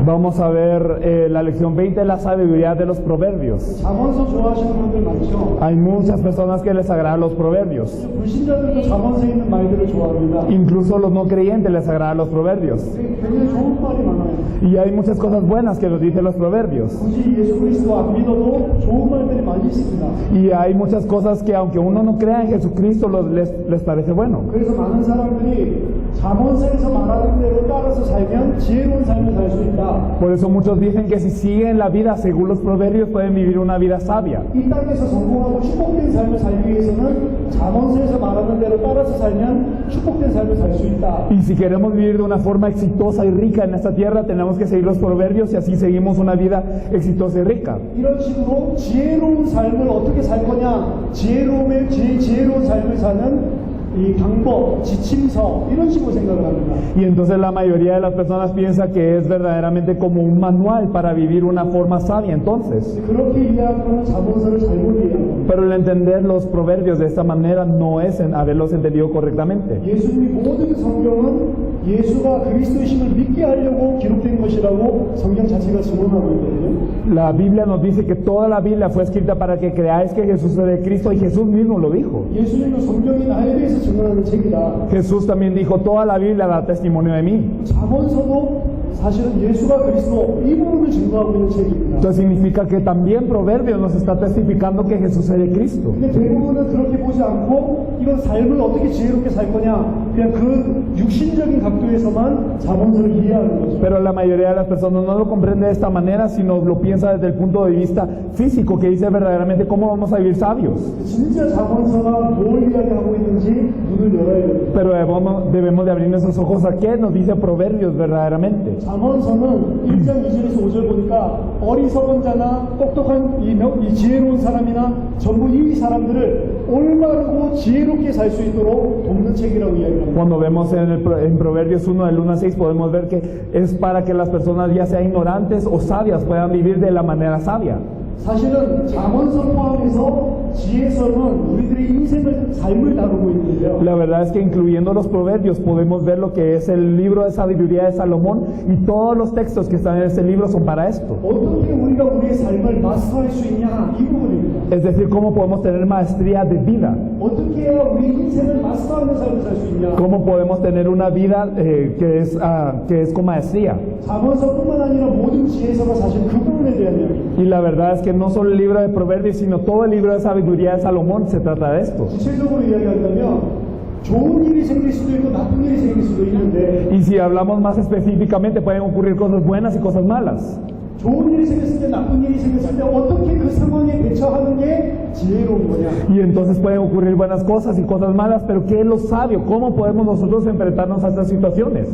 Vamos a ver la lección 20, la sabiduría de los proverbios. Hay muchas personas que les agradan los proverbios. Incluso los no creyentes les agradan los proverbios. Y hay muchas cosas buenas que nos dicen los proverbios. Y hay muchas cosas que aunque uno no crea en Jesucristo les parece bueno. Por eso muchos dicen que si siguen la vida según los proverbios pueden vivir una vida sabia. Y si queremos vivir de una forma exitosa y rica en esta tierra, tenemos que seguir los proverbios y así seguimos una vida exitosa y rica. Y entonces la mayoría de las personas piensa que es verdaderamente como un manual para vivir una forma sabia. Entonces, pero el entender los proverbios de esta manera no es haberlos entendido correctamente. La Biblia nos dice que toda la Biblia fue escrita para que creáis que Jesús es de Cristo, y Jesús mismo lo dijo. Jesús también dijo, toda la Biblia da testimonio de mí. Entonces significa que también Proverbios nos está testificando que Jesús es de Cristo. Pero la mayoría de las personas no lo comprende de esta manera, sino lo piensa desde el punto de vista físico, que dice verdaderamente cómo vamos a vivir sabios. Pero debemos de abrir nuestros ojos a qué nos dice Proverbios verdaderamente. 잠언서는 1장 2절에서 5절 보니까 어리석은 자나 똑똑한 이 지혜로운 사람이나 전부 이 사람들을 올바르고 지혜롭게 살 수 있도록 돕는 책이라고 이야기합니다. Cuando vemos en Proverbios 1 del 1 al 6 podemos ver que es para que las personas ya sean ignorantes o sabias puedan vivir de la manera sabia. 사실은 잠언서 포함해서 지혜서는 우리들의 인생을 삶을 다루고 있는데요. La verdad es que incluyendo los proverbios podemos ver lo que es el libro de sabiduría de Salomón, y todos los textos que están en este libro son para esto. 어떻게 우리가 우리의 삶을 마스터할 수 있냐 이 부분입니다. Es decir, cómo podemos tener maestría de vida. 어떻게 해야 우리 인생을 마스터하는 삶을 살 수 있냐. Cómo podemos tener una vida que es con maestría. 잠언서뿐만 아니라 모든 지혜서가 사실 그 부분에 대한 이야기입니다. Y la verdad es que no solo el libro de Proverbios, sino todo el libro de sabiduría de Salomón se trata de esto. 구체적으로 이야기한다면 좋은 일이 생길 수도 있고 나쁜 일이 생길 수도 있는데, Y si hablamos más específicamente, pueden ocurrir cosas buenas y cosas malas. 좋은 일이 생겼을 때 나쁜 일이 생겼을 때 어떻게 그 상황에 대처하는 게 지혜로운 거냐. Y entonces pueden ocurrir buenas cosas y cosas malas, pero ¿qué es lo sabio? ¿Cómo podemos nosotros enfrentarnos a estas situaciones?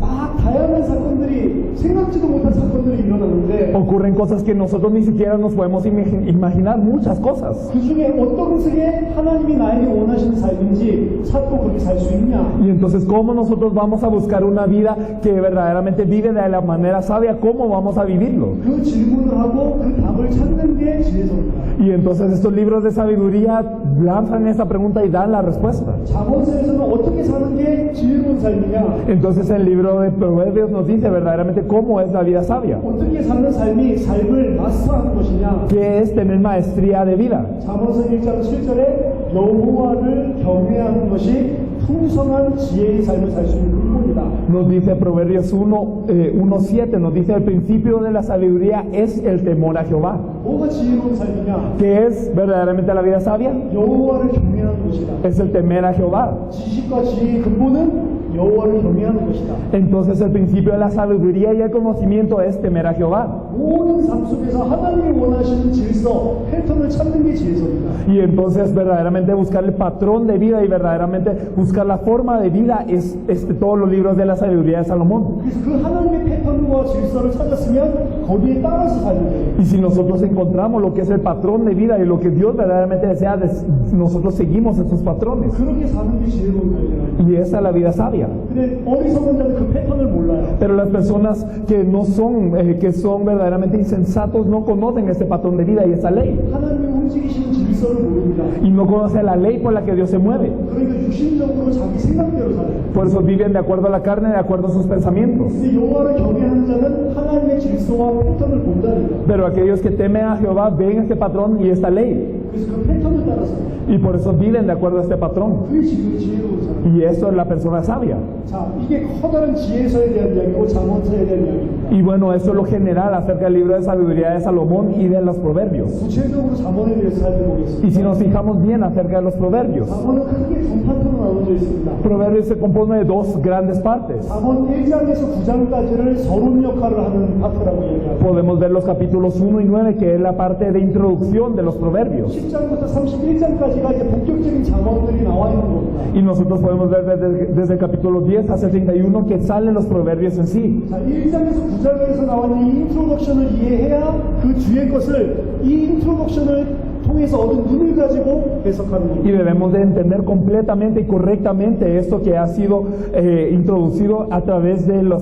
막 다양한 사건들이 생각지도 못한 사건들이 일어나는데 Ocurren cosas que nosotros ni siquiera nos podemos imaginar, muchas cosas. 그 중에 어떤 것에 하나님이 나에게 원하시는 삶인지 찾고 그렇게 살 수 있냐. Y entonces, ¿cómo nosotros vamos a buscar una vida que verdaderamente vive de la manera sabia? ¿Cómo vamos a vivirlo? 그 질문을 하고 그 답을 찾는 게 지혜서입니다. Y entonces estos libros de sabiduría lanzan esa pregunta y dan la respuesta. 잠언서에서는 어떻게 사는 게 지혜로운 삶이냐. Entonces el libro de Proverbios nos dice verdaderamente cómo es la vida sabia. 어떻게 사는 삶이 삶을 마스터하는 것이냐. ¿Qué es tener maestría de vida? 잠언서 1장 7절에 여호와를 경외하는 것이 풍성한 지혜의 삶을 살 수 있는 근본이다. Nos dice Proverbios 1:7, nos dice el principio de la sabiduría es el temor a Jehová. 뭐가 지혜로운 삶이냐? ¿Qué es verdaderamente la vida sabia? 여호와를 경외하는 것이다. Es el temer a Jehová. 지식과 지혜의 근본은 여호와를 경외하는 것이다. Entonces el principio de la sabiduría y el conocimiento es temer a Jehová. 모든 삶 속에서 하나님이 원하시는 질서, 패턴을 찾는 게 지혜서입니다. Y entonces verdaderamente buscar el patrón de vida y verdaderamente buscar la forma de vida es todos los libros de la sabiduría de Salomón. 그래서 그 하나님의 패턴과 질서를 찾았으면 거기에 따라서 살면 돼요. Y si nosotros encontramos lo que es el patrón de vida y lo que Dios verdaderamente desea, nosotros seguimos esos patrones. 그렇게 사는 게 지혜로운 삶이에요. Y esa es la vida sabia. 근데 어리석은 자는 그 패턴을 몰라요. Pero las personas que no son, que son verdaderamente insensatos no conocen este patrón de vida y esa ley. 하나님이 움직이시는 질서 질서를 모릅니다. y no conocen la ley por la que Dios se mueve. 그러니까 육신적으로 자기 생각대로 살아요. Por eso viven de acuerdo a la carne, de acuerdo a sus pensamientos. 근데 여호와를 경외하는 자는 하나님의 질서와 패턴을 본다니까. Pero aquellos que temen a Jehová ven este patrón y esta ley. 그래서 그 패턴을 따라서 Y por eso viven de acuerdo a este patrón. 그게 지혜로운 사람. Y eso es la persona sabia. 자, 이게 커다란 지혜서에 대한 이야기고 잠언서에 대한 이야기입니다. Y bueno, eso es lo general acerca del libro de sabiduría de Salomón y de los proverbios. 구체적으로 잠언에 대해서 살펴보겠습니다. Y si nos fijamos bien acerca de los proverbios, 잠언은 크게 두 파트로 나눠져 있습니다. proverbios se compone de dos grandes partes. 잠언 1장에서 9장까지를 서론 역할을 하는 파트라고 얘기합니다. Podemos ver los capítulos 1 y 9, que es la parte de introducción de los proverbios. 10장부터 31장까지가 이제 본격적인 잠언들이 나와 있는 겁니다. Y nosotros podemos ver desde el capítulo 10 hasta 31 que salen los proverbios en sí. 자, 1장에서 9장에서 나온 이 인트로덕션을 이해해야 그 뒤에 것을 이 인트로덕션을 통해서 얻은 눈을 가지고 해석하는 Y 겁니다. debemos de entender completamente y correctamente esto que ha sido introducido a través del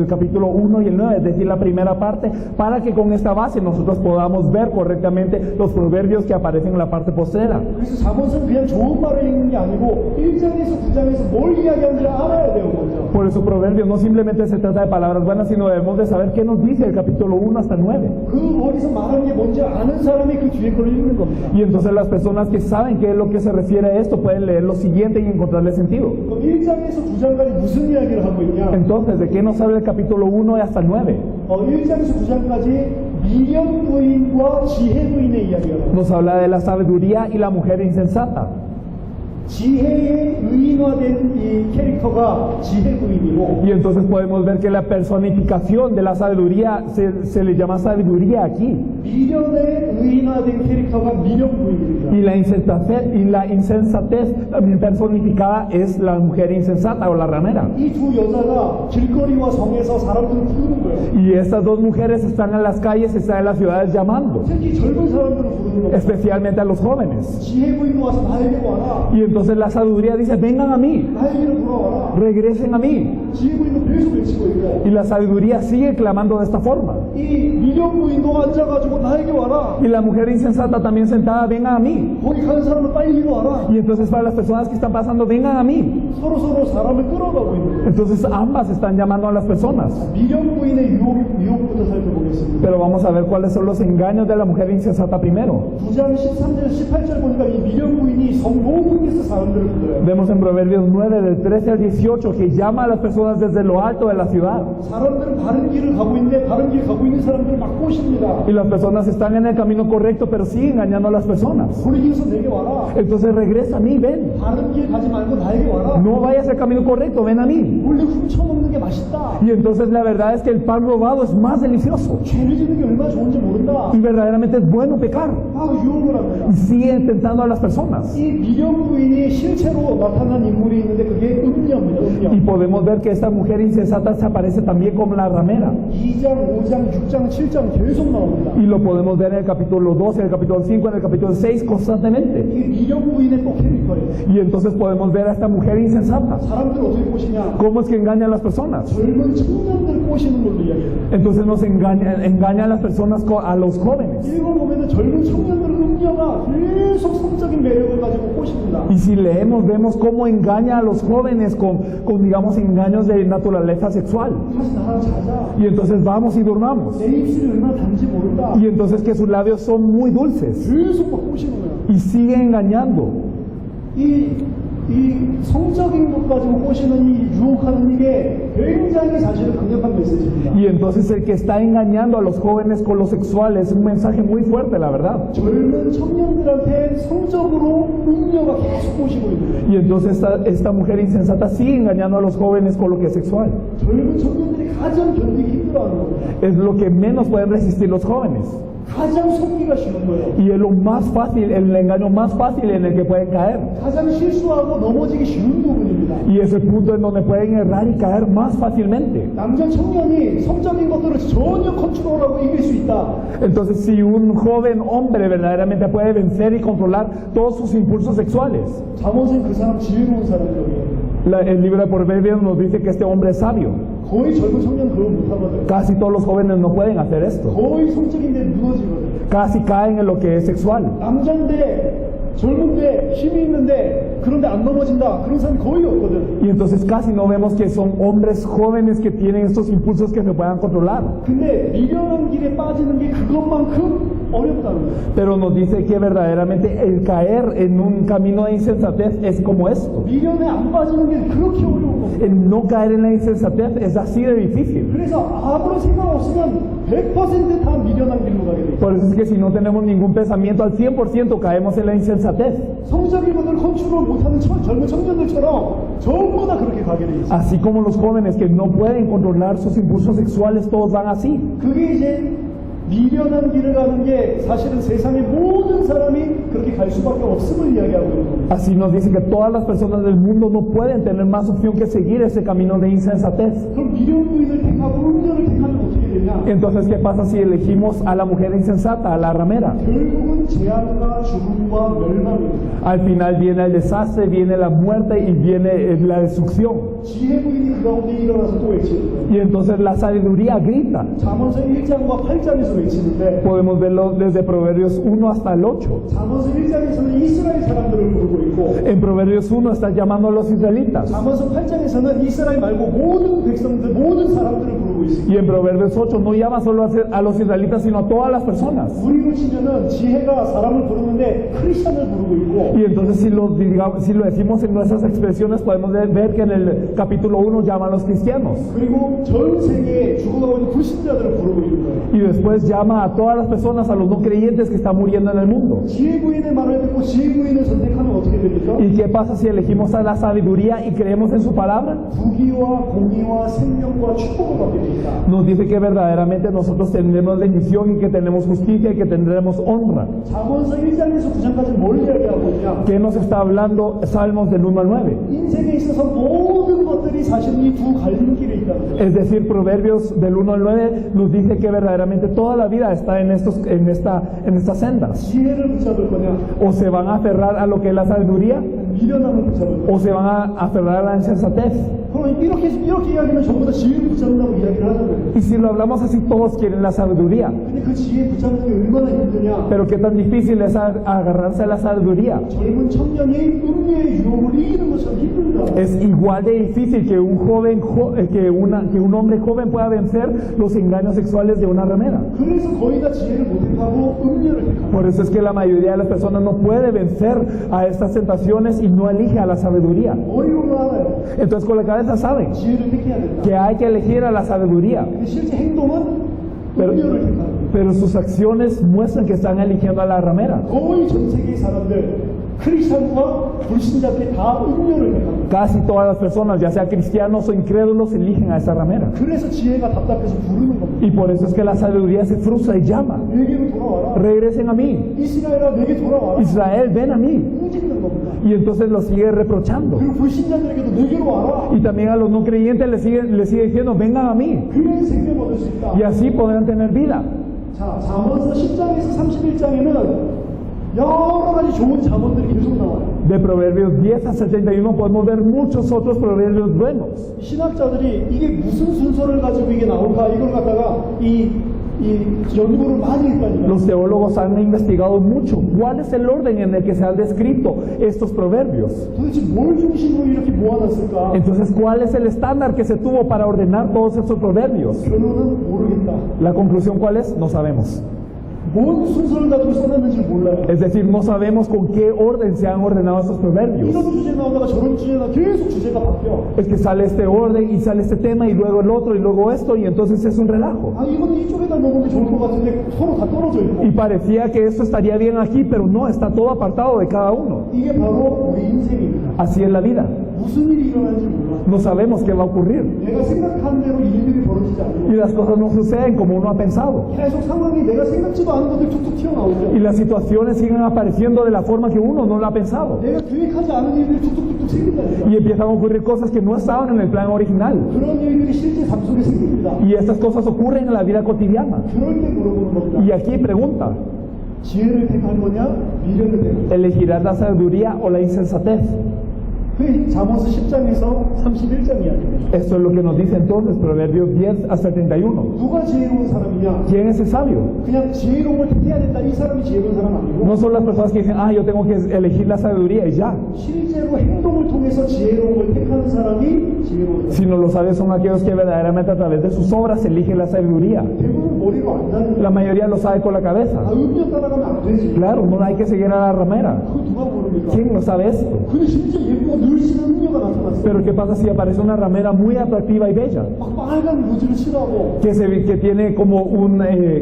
capítulo 1 y el 9, es decir, la primera parte, para que con esta base nosotros podamos ver correctamente los proverbios que aparecen en la parte postrera. 그래서 잠언은 그냥 좋은 말을 읽는 게 아니고 1장에서 9장에서 뭘 이야기하는지 알아야 돼요, 먼저. Por eso proverbios no simplemente se trata de palabras buenas, sino debemos de saber qué nos dice el capítulo 1 hasta el 9. 그 어디서 말하는 게 뭔지 아는 사람이 그 뒤에 걸 읽는 겁니다. Y entonces las personas que saben qué es lo que se refiere a esto pueden leer lo siguiente y encontrarle sentido. 그럼 1장에서 9장까지 무슨 이야기를 하고 있냐? Entonces, ¿de qué nos habla el capítulo 1 hasta el 9? 1장에서 9장까지 미련 부인과 지혜 부인의 이야기가 나와요. Nos habla de la sabiduría y la mujer insensata. 지혜의 의인화된 이 캐릭터가 지혜 부인이고 Y entonces podemos ver que la personificación de la sabiduría se le llama sabiduría aquí. 미련의 의인화된 캐릭터가 미련 부인입니다. Y la insensatez también personificada es la mujer insensata o la ramera. 이 두 여자가 길거리와 성에서 사람들을 부르는 거예요. Y estas dos mujeres están en las calles, están en las ciudades llamando, 특히 젊은 사람들을 부르는 겁니다. especialmente a los jóvenes. 지혜 부인 와서 나에게 와라. Y entonces la sabiduría dice, vengan a mí, 나에게로 돌아와라. regresen a mí. 지혜 부인도 계속 외치고 있고 Y la sabiduría sigue clamando de esta forma. 이 미련 부인도 앉아가지고 나에게 와라. Y la mujer insensata también sentada, vengan a mí. 거기 가는 사람은 빨리 와라. Y entonces para las personas que están pasando, vengan a mí. 서로 사람을 끌어가고 있는 거예요. Entonces ambas están llamando a las personas. 미련 부인의 유혹부터 살펴보겠습니다. Pero vamos a ver cuáles son los engaños de la mujer insensata primero. 9장 13절 18절 보니까 이 미련 부인이 성모국에서 사람들을 불러요. Vemos en Proverbios 9, del 13 al 18, que llama a las personas desde lo alto de la ciudad. 사람들은 바른 길을 가고 있는데 바른 길 가고 있는 사람들을 막 꼬십니다. Y las personas están en el camino correcto, pero siguen engañando a las personas. 돌이켜서 내게 와라. Entonces regresa a mí, ven. 바른 길 가지 말고 나에게 와라. No vayas al camino correcto, ven a mí. 원래 훔쳐먹는 게 맛있다. Y entonces la verdad es que el pan robado es más delicioso. 죄를 짓는 게 얼마나 좋은지 모른다. Y verdaderamente es bueno pecar. 막 유혹을 합니다. Y sigue tentando a las personas. 이 미련 부인이 실체로 나타난 인물이 있는데 그게 음녀입니다. Y 음녀. podemos ver que esta mujer insensata se aparece también como la ramera. 2장, 5장, 6장, 7장 계속 나옵니다. Y lo podemos ver en el capítulo 12, en el capítulo 5, en el capítulo 6 constantemente. 이게 미련 부인의 또 캐릭터예요. Y entonces podemos ver a esta mujer insensata. 사람들 어떻게 꼬시냐? ¿Cómo es que engaña a las personas? 젊은 청년들 꼬시는 걸로 이야기해요. Entonces nos engaña a las personas, a los jóvenes. 이걸 보면 젊은 청년들 음녀가 계속 성적인 매력을 가지고 꼬십니다. Y si leemos, vemos cómo engaña a los jóvenes con digamos, engaños de naturaleza sexual. 다시 나랑 자자. Y entonces vamos y durmamos. 내 입술이 얼마나 단지 모른다. Y entonces que sus labios son muy dulces. 계속 막 꼬시는 거야. Y sigue engañando. 이 성적인 것 가지고 꼬시는 이 유혹하는 이게 굉장히 사실은 강력한 메시지입니다. Y entonces el que está engañando a los jóvenes con lo sexual es un mensaje muy fuerte, la verdad. 젊은 청년들한테 성적으로 음녀가 계속 꼬시고 있는 거예요. Y entonces esta mujer insensata sigue engañando a los jóvenes con lo que es sexual. 젊은 청년들이 가장 견디기 힘들어하는 겁니다. Es lo que menos pueden resistir los jóvenes. 가장 속기가 쉬운 거예요. Y es lo más fácil, el engaño más fácil en el que pueden caer. 가장 실수하고 넘어지기 쉬운 부분입니다. Y es el punto en donde pueden errar y caer más fácilmente. 남자 청년이 성적인 것들을 전혀 컨트롤하고 이길 수 있다. Entonces, si un joven hombre verdaderamente puede vencer y controlar todos sus impulsos sexuales, 잠언은 그 사람 지혜로운 사람이라고 해요. el libro de Proverbios nos dice que este hombre es sabio. 거의 젊은 청년 그걸 못하거든. Casi todos los jóvenes no pueden hacer esto. 거의 성적인데 무너지거든. Casi caen en lo que es sexual. 남자인데 젊은데 힘이 있는데 그런데 안 넘어진다. 그런 사람이 거의 없거든. Y entonces casi no vemos que son hombres jóvenes que tienen estos impulsos que se puedan controlar. 근데 미련한 길에 빠지는 게 그것만큼 어렵다는 거예요. Pero nos dice que verdaderamente el caer en un camino de insensatez es como esto. 미련에 안 빠지는 게 그렇게 어려운 겁니다. El no caer en la insensatez es así de difícil. 그래서 아무런 생각 없으면 100%다 미련한 길로 가게 돼 있어요. Por eso es que si no tenemos ningún pensamiento al 100% caemos en la insensatez. 성적인 것을 컨트롤 못하는 젊은 청년들처럼 전부 다 그렇게 가게 돼 있어요. Así como los jóvenes que no pueden controlar sus impulsos sexuales, todos van así. 그게 이제 미련한 길을 가는 게 사실은 세상의 모든 사람이 그렇게 갈 수밖에 없음을 이야기하고 있는 겁니다. Así nos dice que todas las personas del mundo no pueden tener más opción que seguir ese camino de insensatez. 그럼 미련 부인을 택하고 음녀를 택하면 어떻게 되냐? Entonces, ¿qué pasa si elegimos a la mujer insensata, a la ramera? 결국은 재앙과 죽음과 멸망입니다. Al final viene el desastre, viene la muerte y viene la destrucción. 지혜 부인이 그 가운데 일어나서 또 외치는 거예요. Y entonces la sabiduría grita. 잠언서 1장과 8장에서 외치는데 Podemos verlo desde Proverbios 1 hasta el 8. 잠언서 1장에서는 이스라엘 사람들을 부르고 있고 En Proverbios 1 está llamando a los israelitas. 잠언서 8장에서는 이스라엘 말고 모든 백성들, 모든 사람들을 부르고 있습니다. Y en Proverbios 8 no llama solo a los israelitas, sino a todas las personas. 우리로 치면은 지혜가 사람을 부르는데 크리스천을 부르고 있고 Y entonces si lo decimos en nuestras expresiones, podemos ver que en el capítulo 1 llama a los cristianos. 그리고 전 세계에 죽어가고 있는 불신자들을 부르고 있는 거예요. Y después llama a todas las personas, a los no creyentes que están muriendo en el mundo. 지혜 부인의 말을 듣고 지혜 부인을 선택하면 어떻게 됩니까? ¿Y qué pasa si elegimos a la sabiduría y creemos en su palabra? 부귀와 공의와 생명과 축복을 받게 됩니다. Nos dice que verdaderamente nosotros tendremos bendición y que tenemos justicia y que tendremos honra. 잠언서 1장에서 9장까지 뭘 이야기하고 있냐? ¿Qué nos está hablando Salmos del 1 al 9? 인생에 있어서 모든 것들이 사실은 이 두 갈림길에 있다는 거예요. Es decir, Proverbios del 1 al 9 nos dice que verdaderamente toda la vida está en estas sendas. 지혜를 붙잡을 거냐? O se van a aferrar a lo que es la sabiduría, 미련함을 붙잡을 거냐? o se van a aferrar a la insensatez. 그럼 이렇게 이야기하면 전부 다 지혜를 붙잡는다고 이야기를 하잖아요. Y si lo hablamos así, todos quieren la sabiduría. 근데 그 지혜 붙잡는 게 얼마나 힘드냐? Pero qué tan difícil es agarrarse a la sabiduría. 젊은 청년이 음녀의 유혹을 이기는 것처럼 힘들다. Es igual de difícil que un hombre joven pueda vencer los engaños sexuales de una ramera. 그래서 거의 다 지혜를 못하고 음녀를 택합니다. Por eso es que la mayoría de las personas no puede vencer a estas tentaciones y no elige a la sabiduría. 머리로는 알아요. Entonces con la cabeza saben 지혜를 택해야 된다. que hay que elegir a la sabiduría, 근데 실제 행동은 음녀를 택합니다. pero sus acciones muestran que están eligiendo a la ramera. 거의 전 세계 사람들 크리스천과 불신자들이 다 음녀를 택합니다. Casi todas las personas, ya sea cristianos o incrédulos, eligen a esa ramera. 그래서 지혜가 답답해서 부르는 겁니다. Y por eso es que la sabiduría se frustra y llama. 내게로 돌아와라. Regresen a mí. 이스라엘아 내게 돌아와라. Israel, ven a mí. 꾸짖는 겁니다. Y entonces lo sigue reprochando. 그리고 불신자들에게도 내게로 와라. Y también a los no creyentes les sigue diciendo, vengan a mí. 그래야 생명 얻을 수 있다. Y así podrán tener vida. 자, 잠언서 10장에서 31장에는 여러 가지 좋은 잠언들이 계속 나와요. De Proverbios 10 a 71 podemos ver muchos otros proverbios buenos. 신학자들이 이게 무슨 순서를 가지고 이게 나올까 이걸 갖다가 이 연구를 많이 했다니까. Los teólogos han investigado mucho cuál es el orden en el que se han descrito estos proverbios. 도대체 뭘 중심으로 이렇게 모아놨을까? Entonces, ¿cuál es el estándar que se tuvo para ordenar todos estos proverbios? 결론은 모르겠다. La conclusión, ¿cuál es? No sabemos. 뭔 순서를 가지고 써놨는지 몰라요. Es decir, no sabemos con qué orden se han ordenado estos proverbios. 이런 주제 나오다가 저런 주제 나오다가 계속 주제가 바뀌어. Es que sale este orden y sale este tema y luego el otro y luego esto y entonces es un relajo. 아 이건 이쪽에다 넣으면 좋을 것 같은데 서로 다 떨어져 있고. Y parecía que esto estaría bien aquí, pero no, está todo apartado de cada uno. 이게 바로 우리 인생입니다. Así es la vida. 무슨 일이 일어날지 몰라. No sabemos qué va a ocurrir. 내가 생각한 대로 일들이 벌어지지 않고 Y las cosas no suceden como uno ha pensado. 계속 상황이 내가 생각지도 않은 것들이 툭툭 튀어나오죠. Y las situaciones siguen apareciendo de la forma que uno no lo ha pensado. 내가 계획하지 않은 일들이 툭툭툭툭 생긴다니까. Y empiezan a ocurrir cosas que no estaban en el plan original. 그런 일들이 실제 삶 속에 생깁니다. Y estas cosas ocurren en la vida cotidiana. 그럴 때 물어보는 겁니다. Y aquí pregunta, 지혜를 택할 거냐, 미련을 택할 거냐. ¿elegirás la sabiduría o la insensatez? 그 잠언서 10장에서 31장 이야기입니다. Esto es lo que nos dice entonces Proverbios 10 hasta 31. 누가 지혜로운 사람이냐? ¿Quién es el sabio? 그냥 지혜로운 걸 택해야 된다. 이 사람이 지혜로운 사람 아니고 No son las personas que dicen, yo tengo que elegir la sabiduría y ya. 실제로 행동을 통해서 지혜로운 걸 택하는 사람이 지혜로운 사람. Sino los sabios son aquellos que verdaderamente a través de sus obras eligen la sabiduría. 대부분 머리로 안다는 La mayoría lo sabe con la cabeza. 음료 따라가면 안 되지. Claro, no hay que seguir a la ramera. 그거 누가 모릅니까? ¿Quién lo sabe esto? 근데 진짜 예쁘고 늘씬한 음료가 나타났어. Pero ¿qué pasa si aparece una ramera muy atractiva y bella? 막 빨간 무지를 칠하고 Que tiene como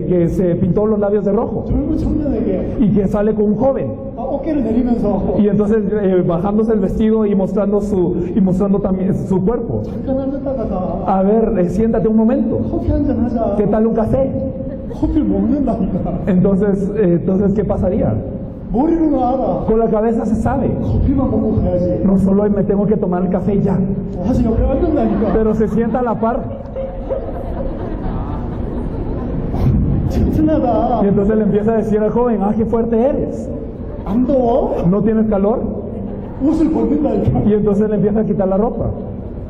que se pintó los labios de rojo 젊은 청년에게 y que sale con un joven 어깨를 내리면서 y entonces bajándose el vestido y mostrando también su cuerpo. 잠깐 앉았다가 A ver, siéntate un momento. 커피 한잔 하자. ¿Qué tal un café? 커피를 먹는다니까. Entonces, ¿qué pasaría? 머리로는 알아. Con la cabeza se sabe. 커피만 먹고 가야지. No solo me tengo que tomar el café ya, 다시 옆에 앉는다니까. pero se sienta a la par 튼튼하다. y entonces le empieza a decir al joven, qué fuerte eres. 안 더워? ¿No tienes calor? 옷을 벗는다니까. Y entonces le empieza a quitar la ropa.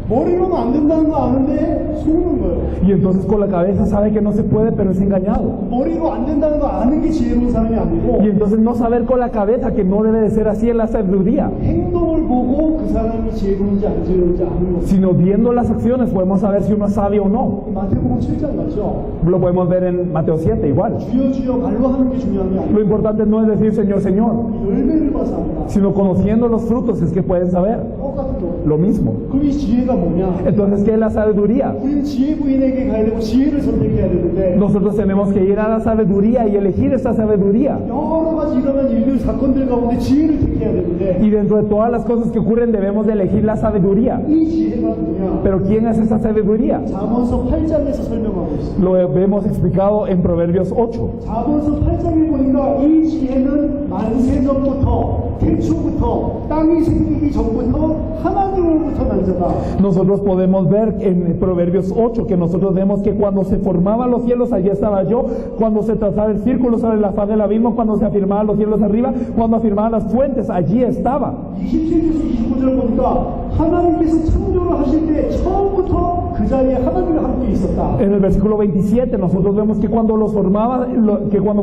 머리로는 안 된다는 거 아는데 속는 거예요. Y entonces con la cabeza sabe que no se puede, pero es engañado. 머리로 안 된다는 거 아는 게 지혜로운 사람이 아니고 Y entonces no saber con la cabeza que no debe de ser así en la sabiduría, 행동을 보고 그 사람이 지혜로운지 안 지혜로운지 아는 거예요. sino viendo las acciones podemos saber si uno es sabio o no. 마태복음 7장 맞죠? Lo podemos ver en Mateo 7 igual. 주여 주여 말로 하는 게 중요한 게 Lo 아니고 importante no es decir Señor, Señor, 열매를 봐서 합니다. sino conociendo los frutos es que pueden saber 똑같은 거. lo mismo. 그럼 이 지혜가 뭐냐? Entonces, ¿qué es la sabiduría? 우리는 지혜 부인에게 가야 되고 지혜를 선택해야 되는데 Nosotros tenemos que ir a la sabiduría y elegir esa sabiduría. 여러 가지 일어난 일들 사건들 가운데 지혜를 택해야 되는데 Y dentro de todas las cosas que ocurren debemos de elegir la sabiduría. 이 지혜가 뭐냐? Pero ¿quién es esa sabiduría? 잠언서 8장에서 설명하고 있어요. Lo hemos explicado en Proverbios 8. 잠언서 8장에 보니까 이 지혜는 만세전부터 태초부터 땅이 생기기 전부터 하나님으로부터 난 자다. Nosotros podemos ver en Proverbios 8 que nosotros vemos que cuando se formaban los cielos, allí estaba yo, cuando se trazaba el círculo sobre la faz del abismo, cuando se afirmaban los cielos arriba, cuando afirmaban las fuentes, allí estaba. 27절에서 29절 보니까 하나님께서 창조를 하실 때 처음부터 그 자리에 하나님과 함께 있었다. En el versículo 27 nosotros vemos que cuando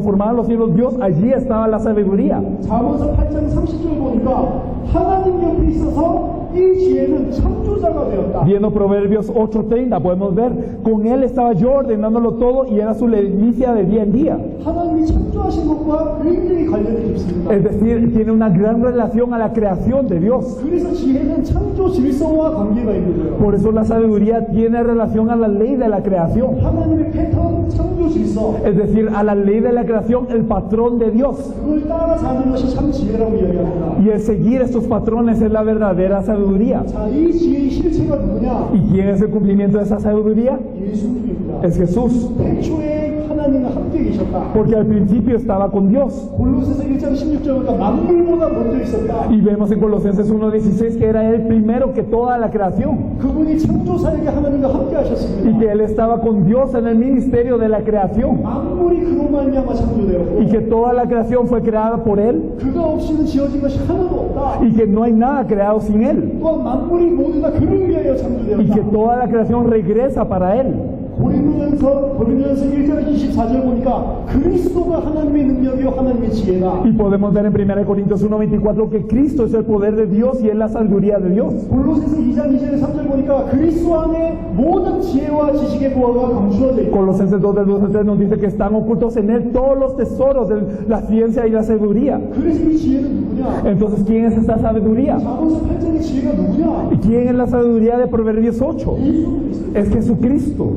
formaban los cielos Dios, allí estaba la sabiduría. 잠언서 8장 30절 보니까 하나님 옆에 있어서 이 지혜는 창조자가 되었다. Viendo Proverbios 8:30 podemos ver, con él estaba yo ordenándolo todo y era su lenicia de día en día. 하나님이 창조하신 것과 굉장히 관련이 깊습니다. Es decir, tiene una gran relación a la creación de Dios. 그래서 지혜는 창조 질서와 관계가 있는 거예요. Por eso la sabiduría tiene relación a la ley de la creación. 하나님의 패턴, 창조 질서, Es decir, a la ley de la creación, el patrón de Dios. 그걸 따라 사는 것이 참 지혜라고 이야기합니다. Y el seguir estos patrones es la verdadera sabiduría. 자, 이 지혜의 실체가 누구냐? ¿Y quién es el cumplimiento de esa sabiduría? 예수님입니다. Es Jesús. 태초에 하나님과 함께 계셨다. Porque al principio estaba con Dios. 골로새서 1장 16절보다 만물보다 먼저 있었다. Y vemos en Colosenses 1:16 que era Él primero que toda la creación. 그분이 창조사에게 하나님과 함께 Y 하셨습니다. que Él estaba con Dios en el ministerio de la creación. 만물이 그로 말미암아 창조되었고 Y que toda la creación fue creada por Él. 그가 없이는 지어진 것이 하나도 없다. Y que no hay nada creado sin Él. 또한 만물이 모두 다 그를 위하여 Y que 창조되었다. toda la creación regresa para Él. 고린도전서 1장 24절 보니까 그리스도가 하나님의 능력이요 하나님의 지혜다. Y podemos ver en 1 Corintios 1:24 que Cristo es el poder de Dios y es la sabiduría de Dios. 골로새서 2장 2절에 3절 보니까 그리스도 안에 모든 지혜와 지식의 보화가 감추어져 있다. Colosenses 2:2-3 nos dice que están ocultos en Él todos los tesoros de la ciencia y la sabiduría. 그래서 이 지혜는 누구냐? Entonces, ¿quién es esta sabiduría? 잠언서 8장의 지혜가 누구냐? ¿Y quién es la sabiduría de Proverbios 8? Es Jesucristo.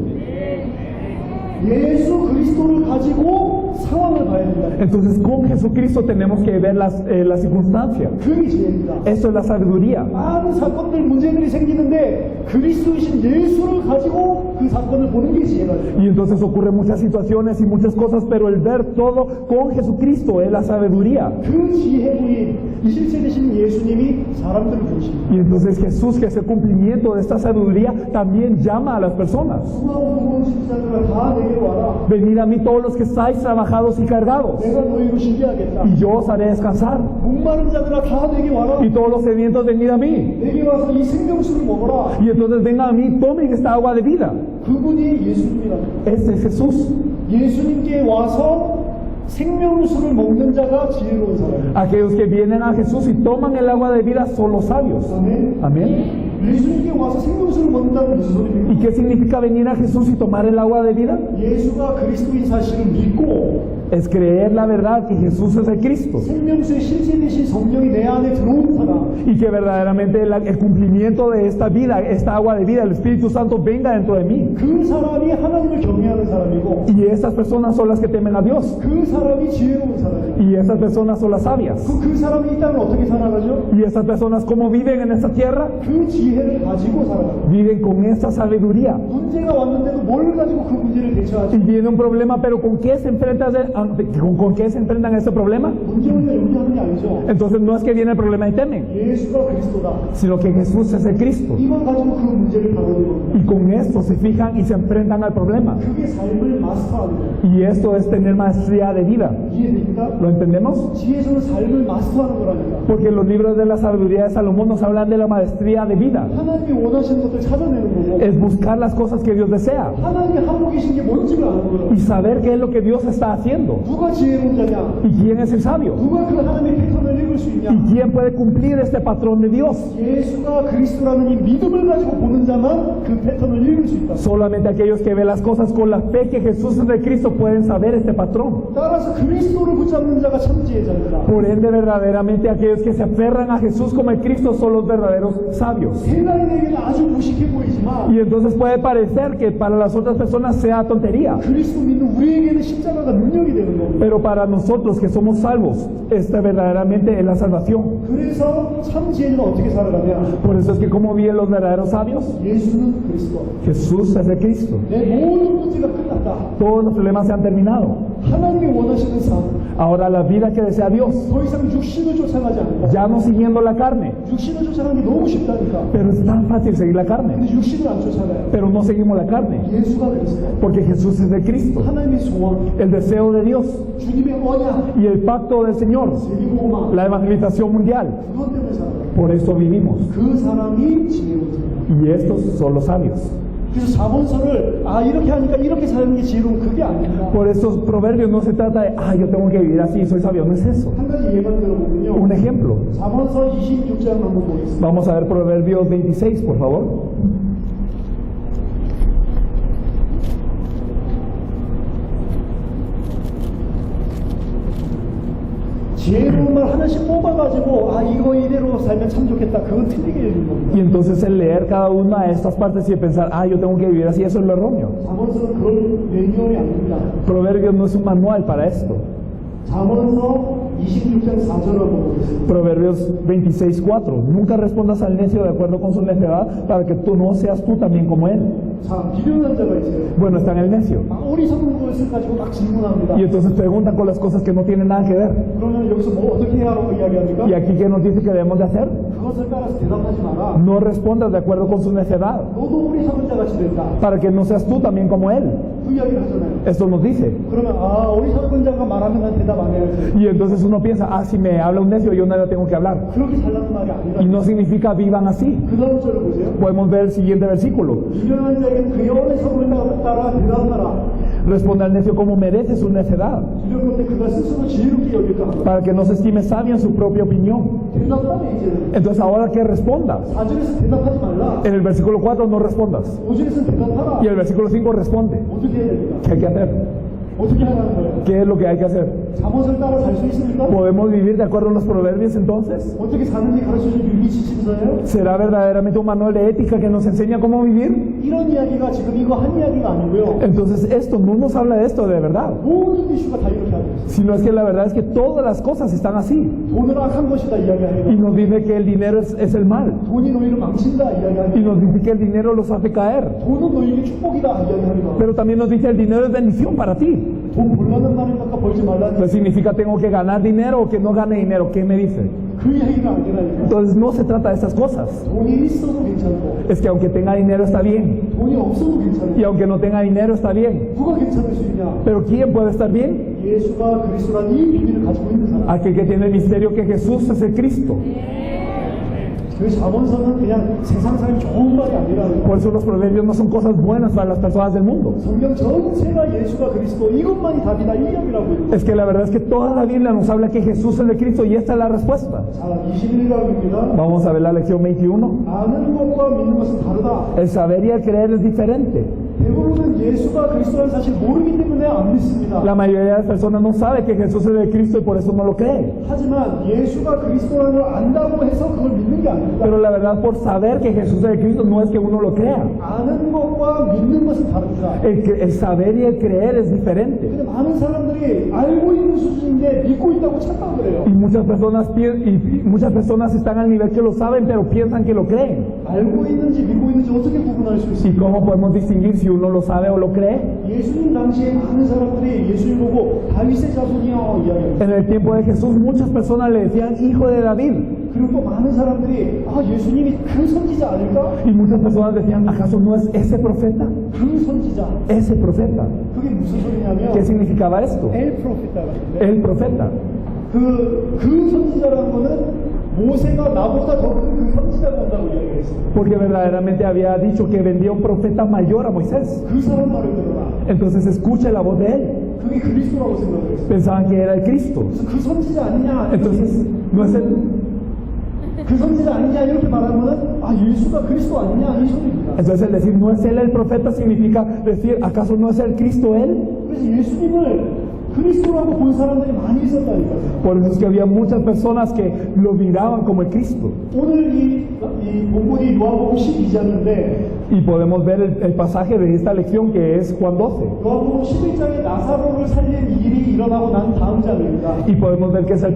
예수 그리스도를 가지고 상황을 봐야 된다. Entonces, con Jesucristo tenemos que ver las circunstancias. 그게 지혜입니다. Eso es la sabiduría. 많은 사건들, 문제들이 생기는데 그리스도이신 예수를 가지고 또 그 사건을 보는 게 지혜가 돼요. Y entonces ocurren muchas situaciones y muchas cosas, pero el ver todo con Jesucristo es la sabiduría. 그 지혜의 이 실체 되신 예수님이 사람들을 부르십니다. Y entonces Jesús, que es el cumplimiento de esta sabiduría, también llama a las personas. 수고하고 무거운 짐자들아 다 내게로 와라. Venid a mí todos los que estáis trabajados y cargados, 내가 너희로 쉬게 하겠다. y yo os haré descansar. 목마른 자들아 다 내게 와라. Y todos los sedientos, venid a mí. 내게 와서 이 생명수를 먹어라. Y entonces vengan a mí, tomen esta agua de vida. 그분이 예수님이라는 거예요. Ese es Jesús. 예수님께 와서 생명수를 먹는 자가 지혜로운 사람이에요. Aquellos que vienen a Jesús y toman el agua de vida son los sabios. 아멘. Amén. 예수님께 와서 생명수를 먹는다는 무슨 소리입니까? ¿Y qué significa venir a Jesús y tomar el agua de vida? 예수가 그리스도인 사실을 믿고 Es creer la verdad que Jesús es el Cristo. 생명수의 실제 되신 성령이 내 안에 들어온 사람. Y que verdaderamente el cumplimiento de esta vida, esta agua de vida, el Espíritu Santo venga dentro de mí. 그 사람이 하나님을 경외하는 사람이고 Y esas personas son las que temen a Dios. 그 사람이 지혜로운 사람이에요. Y esas personas son las sabias. 그 사람이 이 땅을 어떻게 살아가죠? Y esas personas, ¿cómo viven en esta tierra? 그 지혜를 가지고 살아가요. Viven con esta sabiduría. 문제가 왔는데도 뭘 가지고 그 문제를 Y 대처하지? viene un problema, pero ¿con qué se enfrentan, con qué se enfrentan a ese problema? 문제는 연기하는 게 아니죠. Entonces no es que viene el problema y temen, 예수가 그리스도다. sino que Jesús es el Cristo. 이걸 가지고 그 문제를 다루는 겁니다. Y con esto se fijan y se enfrentan al problema. 그게 삶을 마스터하는 거예요. Y esto es tener maestría de vida. 이해됩니까? ¿Lo entendemos? 지혜서는 삶을 마스터하는 거라니까. Porque los libros de la sabiduría de Salomón nos hablan de la maestría de vida. 하나님이 원하시는 것들 찾아내는 거고 Es buscar las cosas que Dios desea 하나님이 하고 계신 게 뭔지를 아는 거예요. y saber qué es lo que Dios está haciendo. 누가 지혜로운 자냐? ¿Y quién es el sabio? 누가 그 하나님의 패턴을 읽을 수 있냐? ¿Y quién puede cumplir este patrón de Dios? 예수가 그리스도라는 이 믿음을 가지고 보는 자만 그 패턴을 읽을 수 있다. Solamente aquellos que ven las cosas con la fe que Jesús es de Cristo pueden saber este patrón. 따라서 그리스도를 붙잡는 자가 참 지혜자입니다. Por ende, verdaderamente aquellos que se aferran a Jesús como el Cristo son los verdaderos sabios. 세간인에게는 아주 무식해 보이지만 Y entonces puede parecer que para las otras personas sea tontería, 그리스도 믿는 우리에게는 십자가가 능력이 되는 겁니다. pero para nosotros que somos salvos, esta verdaderamente es la salvación. 그래서 참 지혜는 어떻게 살아가냐? Por eso es que como viven los verdaderos sabios, 예수는 그리스도. Jesús es el Cristo. 내 모든 문제가 끝났다. Todos los problemas se han terminado. 하나님이 원하시는 삶. Ahora la vida que desea Dios, 더 이상 육신을 쫓아가지 않고 ya no siguiendo la carne, 육신을 쫓아가는 게 너무 쉽다니까. pero es tan fácil seguir la carne, 근데 육신을 안 쫓아가요. pero no seguimos la carne, 예수가 그리스도. porque Jesús es el Cristo, 하나님의 소원, el deseo de Dios 주님의 언약, y el pacto del Señor, 세계복음화. la evangelización mundial. 그것 때문에 살아요. Por eso vivimos. 그 사람이 지혜로운 사람. Y estos son los sabios. 그래서 자본서를 이렇게 하니까 이렇게 사는 게 지혜로운 그게 아닙니다. Por estos proverbios no se trata de, yo tengo que vivir así, soy sabio. No es eso. 한 가지 예만 들어보면요. Un ejemplo. 자본서 26장 한번 보겠습니다. Vamos a ver Proverbios 26, por favor. 지혜로운 말 하나씩 뽑아가지고 이거 이대로 살면 참 좋겠다. 그건 틀리게 읽는 겁니다. Y entonces el leer cada una de estas partes y pensar, yo tengo que vivir así, eso es lo erróneo. 자본서는 그런 매뉴얼이 아닙니다. Proverbios no es un manual para esto. 잠언서 26장 4절 한번 보겠습니다. Proverbios 26:4. Nunca respondas al necio de acuerdo con su necedad, para que tú no seas tú también como él. 자, 비련한 자가 있어요. Bueno, está en el necio. 어리석은 것을 가지고 막 질문합니다. Y entonces preguntan con las cosas que no tienen nada que ver. 그러면 여기서 뭐 어떻게 하라고 이야기합니까? Y aquí, ¿qué nos dice que debemos de hacer? 그것을 따라서 대답하지 마라. No respondas de acuerdo con su necedad, 너도 어리석은 자같이 된다. para que no seas tú también como él. 그 이야기를 하잖아요. Esto nos dice. 그러면 어리석은 자가 말하면 난 대답 안 해야지. Y entonces uno piensa, si me habla un necio, yo no le tengo que hablar. 그렇게 살라는 말이 아니라. Y no significa vivan así. 그 다음 절을 보세요. Podemos ver el siguiente versículo. 비련한 자에게는 그의 어리석음을 따라 대답하라. Responde al necio como merece su necedad, 이런 건데 그가 스스로 지혜롭게 여길까? para que no se estime sabio en su propia opinión. 대답하네 이제는. Entonces ahora que respondas. 4절에서 대답하지 말라. En el versículo 4 no respondas. 5절에서 대답하라. Y el versículo 5 responde. 어떻게 해야 됩니까? ¿Qué hay que hacer? 어떻게 하라는 거예요? ¿Qué es lo que hay que hacer? 잠언을 따라 살 수 있습니까? ¿Podemos vivir de acuerdo a los proverbios entonces? 어떻게 사는지 가르쳐주는 윤리 지침서예요? ¿Será verdaderamente un manual de ética que nos enseña cómo vivir? 이런 이야기가 지금 이거 한 이야기가 아니고요. Entonces esto no nos habla de esto de verdad, 모든 이슈가 다 이렇게 하고 있어요. sino es que la verdad es que todas las cosas están así. 돈은 악한 것이다 Y 이야기하고 nos dice que el dinero es el mal. 돈이 너희를 망친다 Y 이야기하고 nos dice que el dinero los hace caer. 돈은 너희에게 축복이다 이야기하고 Pero también nos dice el dinero es bendición para ti. 돈 벌라는 말은 아까 벌지 말라는 Pues significa tengo que ganar dinero o que no gane dinero. ¿Qué me dice? 그 이야기가 아니라니까. Entonces no se trata de esas cosas. 돈이 있어도 괜찮고 Es que aunque tenga dinero está bien. 돈이 없어도 괜찮고 Y aunque no tenga dinero está bien. 누가 괜찮을 수 있냐? Pero ¿quién puede estar bien? 예수가 그리스도라는 이 비밀을 가지고 있는 사람. Aquel que tiene el misterio que Jesús es el Cristo. 그 잠언서는 그냥 세상 사람이 좋은 말이 아니라는 거예요. Por eso los proverbios no son cosas buenas para las personas del mundo. 성경 전체가 예수가 그리스도 이것만이 답이다 이 이야기라고 해요. Es que la verdad es que toda la Biblia nos habla que Jesús es el Cristo y esta es la respuesta. 자, 21절입니다. Vamos a ver la lección 21. 아는 것과 믿는 것은 다르다. El saber y el creer es diferente. 대부분은 예수가 그리스도라는 사실 모르기 때문에 안 믿습니다. La mayoría de las personas no sabe que Jesús es el Cristo y por eso no lo cree. 하지만 예수가 그리스도라는 걸 안다고 해서 그걸 믿는 게 아닙니다. Pero la verdad, por saber que Jesús es el Cristo no es que uno lo crea. 아는 것과 믿는 것은 다릅니다. El saber y el creer es diferente. 근데 많은 사람들이 알고 있는 수준인데 믿고 있다고 착각을 해요. Y muchas personas están al nivel que lo saben, pero piensan que lo creen. 알고 있는지 믿고 있는지 어떻게 구분할 수 ¿Y 있습니까? cómo podemos distinguir si uno lo sabe o lo cree? 예수님 당시에 많은 사람들이 예수를 보고 다윗의 자손이야 이야기합니다. En el tiempo de Jesús muchas personas le decían hijo de David. 그리고 또 많은 사람들이 예수님이 그 선지자 아닐까? Y muchas personas decían, ¿acaso no es ese profeta? 그 선지자. Ese profeta. 그게 무슨 소리냐면 ¿Qué significaba esto? 엘 프로페타가 있는데 El profeta. 그 선지자라는 거는 모세가 나보다 더 큰 그 선지자가 온다고 이야기했어요. Porque verdaderamente había dicho que vendría un profeta mayor a Moisés. 그 사람 말을 들어라. Entonces escuche la voz de él. 그게 그리스도라고 생각을 했어요. Pensaban que era el Cristo. 그래서 그 선지자 아니냐? Entonces, no es el, 그 선지자 아니냐 이렇게 말하면 예수가 그리스도 아니냐 이 소리입니다. entonces el decir no es él el profeta significa decir, ¿acaso no es el Cristo él? 그래서 예수님을 그리스도라고 본 사람들이 많이 있었다니까요. Por eso es que había muchas personas que lo miraban como el Cristo. 오늘 이 본문이 요한복음 12장인데 Y podemos ver el pasaje de esta lección que es Juan 12. 요한복음 11장에 나사로를 살린 일이 일어나고 난 다음 장입니다. Y podemos ver que es el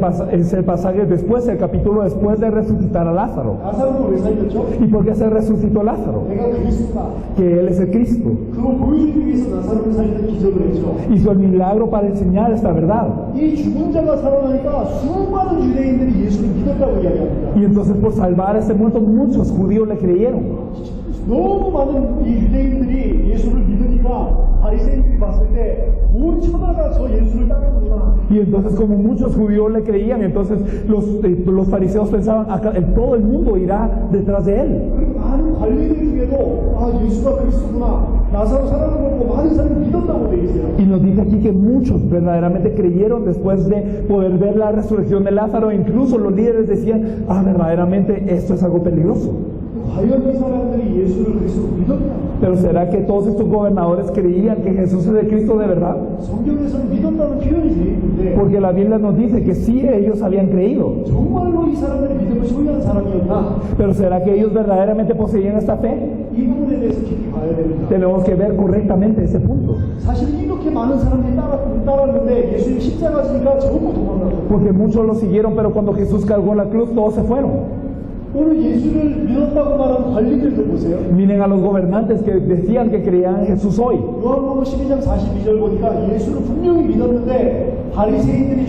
pasaje después, el capítulo después de resucitar a Lázaro. 나사로를 왜 살렸죠? ¿Y por qué se resucitó Lázaro? 내가 그리스도다. Que él es el Cristo. 그걸 보여주기 위해서 나사로를 살리는 기적을 했죠. Hizo el milagro para enseñar esta verdad. 이 죽은 자가 살아나니까 수많은 유대인들이 예수를 믿었다고 이야기합니다. Y entonces por salvar a este muerto muchos judíos le creyeron. 너무 많은 이 유대인들이 예수를 믿으니까 바리새인들이 봤을 때 온 천하가 저 예수를 따르는구나. Y entonces como muchos judíos le creían, entonces los fariseos pensaban, todo el mundo irá detrás de él. 그리고 많은 관리들 중에도 예수가 그리스도구나. 나사로 살아난 걸 보고 많은 사람이 믿었다고 돼 있어요. Y nos dice aquí que muchos verdaderamente creyeron después de poder ver la resurrección de Lázaro. Incluso los líderes decían, verdaderamente esto es algo peligroso. 과연 이 사람들이 예수를 그리스도로 믿었냐? Pero ¿será que todos estos gobernadores creían que Jesús es el Cristo de verdad? 성경에서는 믿었다는 표현이 돼 있는데 Porque la Biblia nos dice que sí ellos habían creído. 정말로 이 사람들이 믿음을 소유한 사람이었나? Pero ¿será que ellos verdaderamente poseían esta fe? 이 부분에 대해서 깊이 봐야 됩니다. Tenemos que ver correctamente ese punto. 사실 이렇게 많은 사람들이 따랐는데 예수님 십자가 지니까 전부 도망갔어요. Porque muchos lo siguieron, pero cuando Jesús cargó la cruz, todos se fueron. 오늘 예수를 믿었다고 말하는 관리들도 보세요. Miren a los gobernantes que decían que creían en Jesús hoy. 요한복음 12장 42절 보니까 예수를 분명히 믿었는데 바리새인들이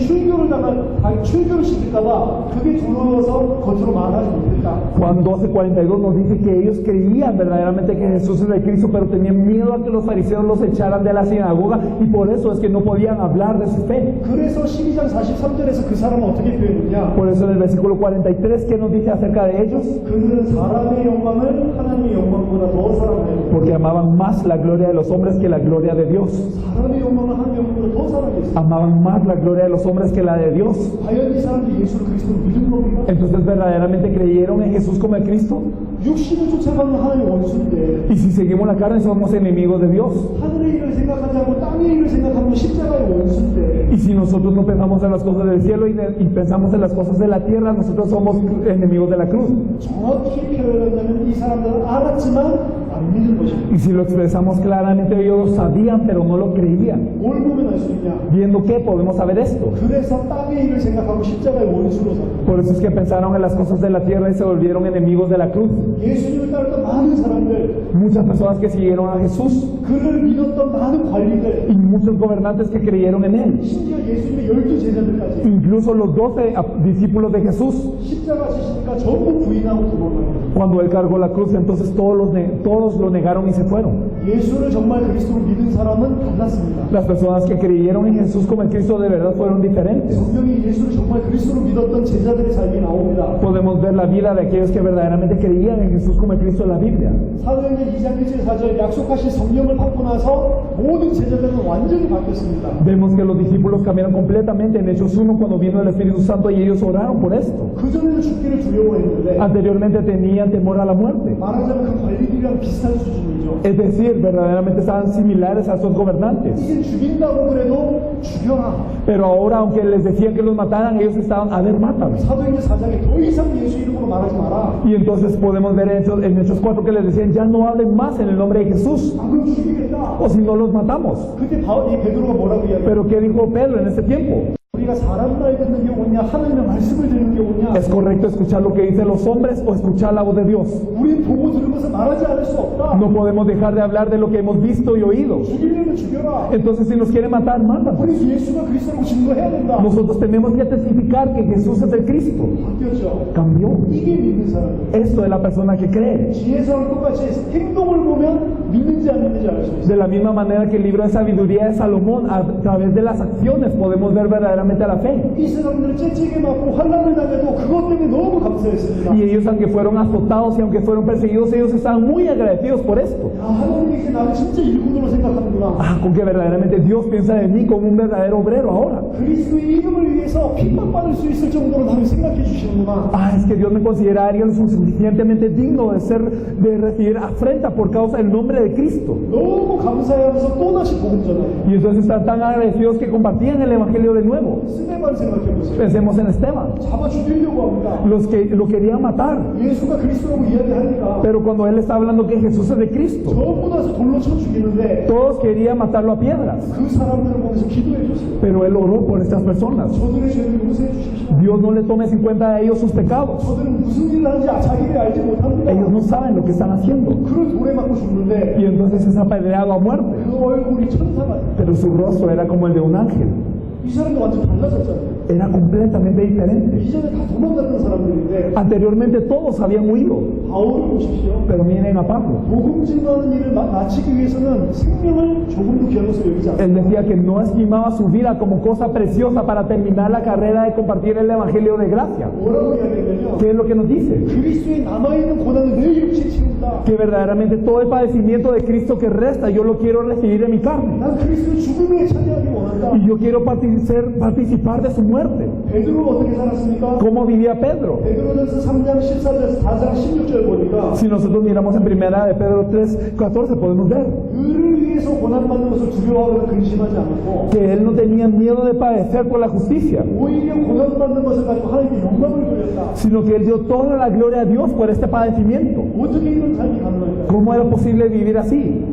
출교를 시킬까봐 그게 두려워서 겉으로 말하지 못했다. Juan 12:42 nos dice que ellos creían verdaderamente que Jesús es el Cristo, pero tenían miedo a que los fariseos los echaran de la sinagoga y por eso es que no podían hablar de su fe. 그래서 12장 43절에서 그 사람은 어떻게 표현했냐? Por eso en el versículo 43, ¿qué nos dice acerca de de ellos? 그들은 사람의 영광을 하나님의 영광보다 더 사랑해요. Porque amaban más la gloria de los hombres que la gloria de Dios. 사람의 영광을 하나님의 영광보다 더 사랑했어요. Amaban más la gloria de los hombres que la de Dios. 과연 이 사람들이 예수를 그리스도로 믿은 겁니까? Entonces, ¿verdaderamente creyeron en Jesús como el Cristo? 육신을 쫓아가는 하나님의 원수인데 Y si seguimos la carne, somos enemigos de Dios. 하늘의 일을 생각하지 않고 땅의 일을 생각하면 십자가의 원수인데 Y si nosotros no pensamos en las cosas del cielo y pensamos en las cosas de la tierra, nosotros somos enemigos de la cruz. 정확히 표현한다면 이 사람들은 알았지만 안 믿은 것입니다. Y si lo expresamos claramente, ellos lo sabían, pero no lo creían. 뭘 보면 알 수 있냐? ¿Viendo qué? Podemos saber esto. 그래서 땅의 일을 생각하고 십자가의 원수로 삽니다. Por eso es que pensaron en las cosas de la tierra y se volvieron enemigos de la cruz. 예수님을 따랐던 많은 사람들, Muchas personas que siguieron a Jesús 그를 믿었던 많은 관리들, y muchos gobernantes que creyeron en Él. 심지어 예수님의 12 제자들까지 Incluso los 12 discípulos de Jesús. 십자가 지시니까 전부 부인하고 도망가요. Cuando Él cargó la cruz, entonces todos lo negaron y se fueron. 예수를 정말 그리스도로 믿은 사람은 달랐습니다. Las personas que creyeron en Jesús como el Cristo de verdad fueron diferentes. 성경이 예수를 정말 그리스도로 믿었던 제자들의 삶이 나옵니다. Podemos ver la vida de aquellos que verdaderamente creían en Jesús como el Cristo de la Biblia. 사도행전 2장 1절 4절 약속하신 성령을 받고 나서 모든 제자들은 완전히 바뀌었습니다. Vemos que los discípulos cambiaron completamente en Hechos 1 cuando vino el Espíritu Santo y ellos oraron por esto. 그전에는 죽기를 두려워했는데 Anteriormente tenían temor a la muerte. 말하자면 그 관리들이랑 비슷한 수준이죠. Es decir, verdaderamente estaban similares a sus gobernantes. 이제 죽인다고 그래도 죽여라. Pero ahora, aunque les decían que los mataran, ellos estaban, a ver, mátame. 사도행전 4장에 더 이상 예수 이름으로 말하지 마라. Y entonces podemos ver en Hechos 4 que les decían, ya no hablen más en el nombre de Jesús, 아, 그럼 죽이겠다. o si no los matamos. 그때 이 베드로가 뭐라고 이야기해요? Pero ¿qué dijo Pedro en ese tiempo? 우리가 사람 말 듣는 게 옳냐, 하나님의 말씀을 듣는 게 옳냐. ¿Es correcto escuchar lo que dicen los hombres o escuchar la voz de Dios? 우린 보고 들은 것을 말하지 않을 수 없다. No podemos dejar de hablar de lo que hemos visto y oído. 죽이려면 죽여라. Entonces, si nos quieren matar, mátanos. 우리 예수가 그리스도라고 증거해야 된다. Nosotros tenemos que testificar que Jesús es el Cristo. 바뀌었죠. Cambió. 이게 믿는 사람들. Esto es la persona que cree. 지혜서를 똑같이 행동을 보면 믿는지 안 믿는지 알 수 있어요. De la misma manera que el libro de sabiduría de Salomón, a través de las acciones podemos ver verdaderamente la fe. 이 사람들 째찌게 맞고 환난을 당해도 그것 때문에 너무 감사했습니다. Y ellos, aunque fueron azotados y aunque fueron perseguidos, ellos estaban muy agradecidos por esto. 아, 하나님이 나를 진짜 일꾼으로 생각하는구나. Ah, con que verdaderamente Dios piensa de mí como un verdadero obrero ahora. 그리스도의 이름을 위해서 핍박받을 수 있을 정도로 나를 생각해 주시는구나. Ah, es que Dios me considera alguien lo suficientemente digno de recibir afrenta por causa del nombre de Cristo. 너무 감사해하면서 또다시 복음 전하요. Y entonces están tan agradecidos que compartían el Evangelio de nuevo. 스데반 생각해 보세요. Pensemos en Esteban, 잡아 죽이려고 합니다. los que lo querían matar. 예수가 그리스도라고 이야기하니까 Pero cuando él está hablando que Jesús es de Cristo, 전부 다서 돌로 쳐 죽이는데 todos querían matarlo a piedras. 그 사람들을 보면서 기도해 줬어요. Pero él oró por estas personas. 저들의 죄를 용서해 주십시오. Dios no le tome en cuenta a ellos sus pecados. 저들은 무슨 일을 하는지 자기들이 알지 못합니다. Ellos no saben lo que están haciendo. 그를 돌에 맞고 죽는데 Y entonces es apedreado a muerte. 그 얼굴이 천사 같아요. Pero su rostro era como el de un ángel. 이 사람도 완전 달라졌잖아요. Era completamente diferente. 이전에 다 도망갔던 사람들인데 Anteriormente todos habían huido. 바울을 보십시오. Pero miren a Pablo. 복음 증거하는 일을 마치기 위해서는 생명을 조금도 귀한 것으로 여기지 않아요. Él decía que no estimaba su vida como cosa preciosa para terminar la carrera de compartir el Evangelio de gracia. 뭐라고 이야기하냐면 ¿Qué es lo que nos dice? 그리스도에 남아있는 고난은 내 육체에 치운다. Que verdaderamente todo el padecimiento de Cristo que resta, yo lo quiero recibir en mi carne. 난 그리스도의 죽음에 참여하기 원한다. Y yo quiero participar de su muerte. 베드로는 어떻게 살았습니까? ¿Cómo vivía Pedro? 베드로전서 3장 14절 4장 16절 보니까 Si nosotros miramos en primera de Pedro 3:14 podemos ver 그를 위해서 고난받는 것을 두려워하거나 근심하지 않고 que él no tenía miedo de padecer por la justicia, 오히려 고난받는 것을 가지고 하나님께 영광을 돌렸다. sino que él dio toda la gloria a Dios por este padecimiento. 어떻게 이런 삶이 가능할까요? ¿Cómo era posible vivir así?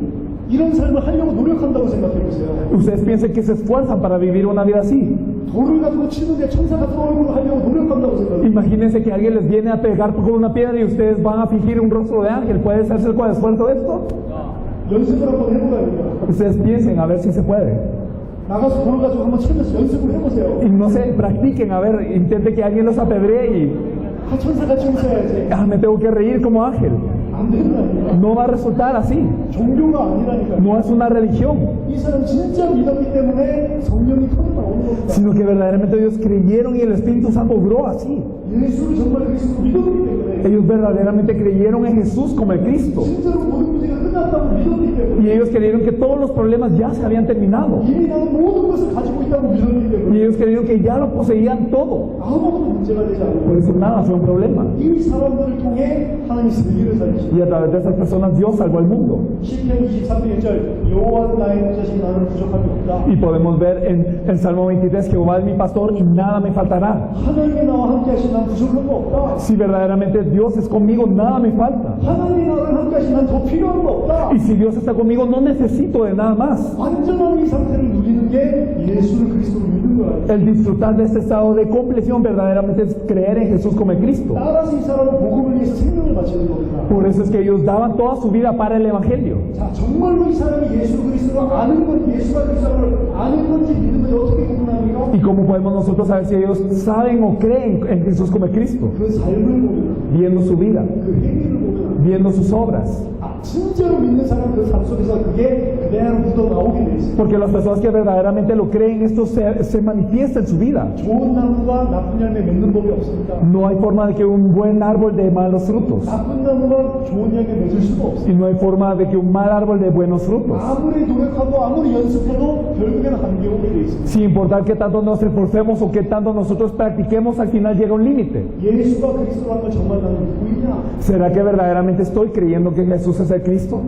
이런 삶을 하려고 노력한다고 생각해 보세요. Ustedes piensen que se esfuerzan para vivir una vida así. 돌을 가지고 치는데 천사 같은 얼굴을 하려고 노력한다고 생각해요. Imagínense que alguien les viene a pegar con una piedra y ustedes van a fingir un rostro de ángel. ¿Puede hacerse con esfuerzo esto? 연습을 한번 해보라요. Ustedes piensen a ver si se puede. 나가서 돌을 가지고 한번 치면서 연습을 해보세요. Y no se practiquen, a ver, intente que alguien los apedree y 천사같이 웃어야지. me tengo que reír como ángel. 안 된다니까. No va a resultar así. 종교가 아니라니까. No es una religión, 이 사람 진짜 믿었기 때문에 성령이 터져 나오는 겁니다. sino que verdaderamente ellos creyeron y el Espíritu Santo obró así. 예수를 정말 그리스도로 믿었기 때문에 Ellos verdaderamente creyeron en Jesús como el Cristo. 진짜로 모든 문제가 끝났다고 믿었기 때문에 Y ellos creyeron que todos los problemas ya se habían terminado. 이미 나는 모든 것을 가지고 있다고 믿었기 Y 때문에 ellos creyeron que ya lo poseían todo. 아무것도 문제가 되지 않고 Por eso nada fue un problema. 이 사람들을 통해 하나님이 세계를 살리시고 Y a través de esas personas Dios salvó al mundo. 시편 23편 1절 여호와는 나의 목자시니 나는 부족함이 없다. Y podemos ver en Salmo 23, Jehová es mi pastor y nada me faltará. 하나님이 나와 함께 하시니 난 부족한 거 없다. Si verdaderamente Dios es conmigo, nada me falta. 하나님이 나랑 함께 하시니 난 더 필요한 거 없다. Y si Dios está conmigo, no necesito de nada más. 완전한 이 상태를 누리는 게 예수를 그리스도로 믿는 거야. El disfrutar de este estado de compleción verdaderamente es creer en Jesús como el Cristo. 따라서 이 사람은 복음을 위해서 생명을 바치는 겁니다. Por eso es que ellos daban toda su vida para el Evangelio. 자, 정말로 이 사람이 예수 그리스도를 아는 건, 예수가 그리스도를 아는 건지 믿는 건지 어떻게 구분합니까? ¿Y cómo podemos nosotros saber si ellos saben o creen en Jesús como el Cristo? 그 삶을 보면, Viendo su vida, 그 행위를 보면, viendo sus obras. 진짜로 믿는 사람 그 삶 속에서 그게 그대로 묻어 나오게 돼 있어요. Porque las personas que verdaderamente lo creen, esto se manifiesta en su vida. 좋은 나무가 나쁜 열매 맺는 법이 없습니다. No hay forma de que un buen árbol dé malos frutos. 나쁜 나무가 좋은 열매 맺을 수가 Y 없어요. no hay forma de que un mal árbol dé buenos frutos. 아무리 노력하고 아무리 연습해도 결국에는 한계에 오게 돼 있습니다. Sin importar qué tanto nos esforcemos o qué tanto nosotros practiquemos, al final llega un límite. 예수가 그리스도라는 걸 정말 나는 믿고 있냐? ¿Será que verdaderamente estoy creyendo que Jesús es el Cristo?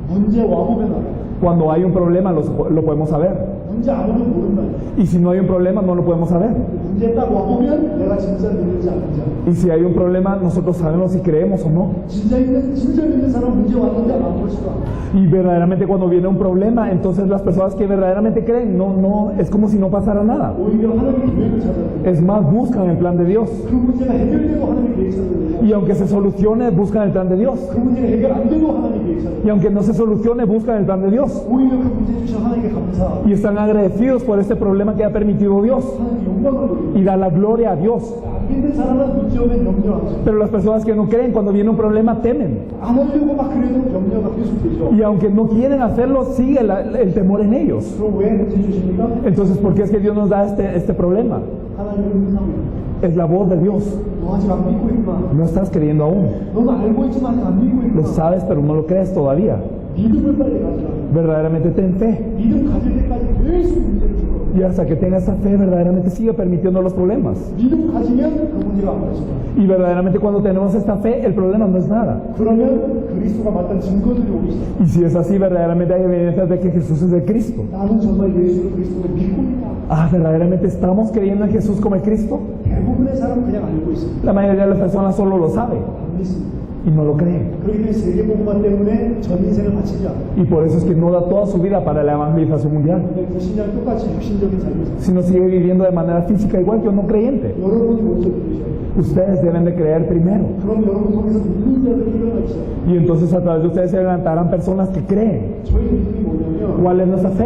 문제 와보면 알아요. Cuando hay un problema lo podemos saber. 문제 안 오면 모른다. Y si no hay un problema no lo podemos saber. 문제 딱 와보면 내가 진짜 믿는지 안 믿는지 알아. Y si hay un problema nosotros sabemos si creemos o no. 진짜 믿는 사람 문제 왔는데 안 볼 수가. Y verdaderamente cuando viene un problema, entonces las personas que verdaderamente creen, no, es como si no pasara nada. 오히려 하나님의 계획을 찾아요. Es más, buscan el plan de Dios. 그 문제가 해결되고 하나님의 계획 찾는 거예요. Y aunque se solucione, buscan el plan de Dios. 그 문제가 해결 안 되고 하나님의 계획 찾는 Y aunque no se solucione, buscan el plan de Dios. 오히려 그 문제 주신 하나님께 감사하고 Y están agradecidos por este problema que ha permitido Dios. 하나님께 영광을 돌리고 Y da la gloria a Dios. 안 믿는 사람은 문제 오면 염려하죠. Pero las personas que no creen, cuando viene un problema, temen. 안 하려고 막 그래도 염려가 계속되죠. Y aunque no quieren hacerlo, sigue el temor en ellos. 그럼 왜 문제 주십니까? Entonces, ¿por qué es que Dios nos da este problema? 하나님의 음성이에요. Es la voz de Dios. 너 아직 안 믿고 있구나. No estás creyendo aún. 너는 알고 있지만 아직 안 믿고 Lo 있구나. sabes, pero no lo crees todavía. 믿음을 빨리 가지라. Verdaderamente ten fe. 믿음 가질 때까지 계속 문제를 줄 거예요. Y hasta que tengas esa fe, verdaderamente sigue permitiendo los problemas. 믿음 가지면 그 문제가 안 가질 거예요. Y verdaderamente cuando tenemos esta fe, el problema no es nada. 그러면 그리스도가 맞다는 증거들이 오기 시작해요. Y si es así, verdaderamente hay evidencias de que Jesús es el Cristo. 나는 정말 예수를 그리스도를 믿고 있다. Ah, verdaderamente estamos creyendo en Jesús como el Cristo. 대부분의 사람은 그냥 알고 있습니다. La mayoría de las personas solo lo sabe 안 믿습니다. y no lo cree. 그렇기 때문에 세계복음화 때문에 전 인생을 바치지 않아요. Y por eso es que no da toda su vida para la evangelización mundial, 근데 불신자는 똑같이 육신적인 삶을 살아요. sino sigue viviendo de manera física igual que un no creyente. 여러분이 먼저 믿으셔야 돼요. Ustedes deben de creer primero. 그럼 여러분 속에서 믿는 자들이 일어나기 시작해요. Y entonces a través de ustedes se levantarán personas que creen. 저희 믿음이 뭐냐면 ¿Cuál es nuestra fe?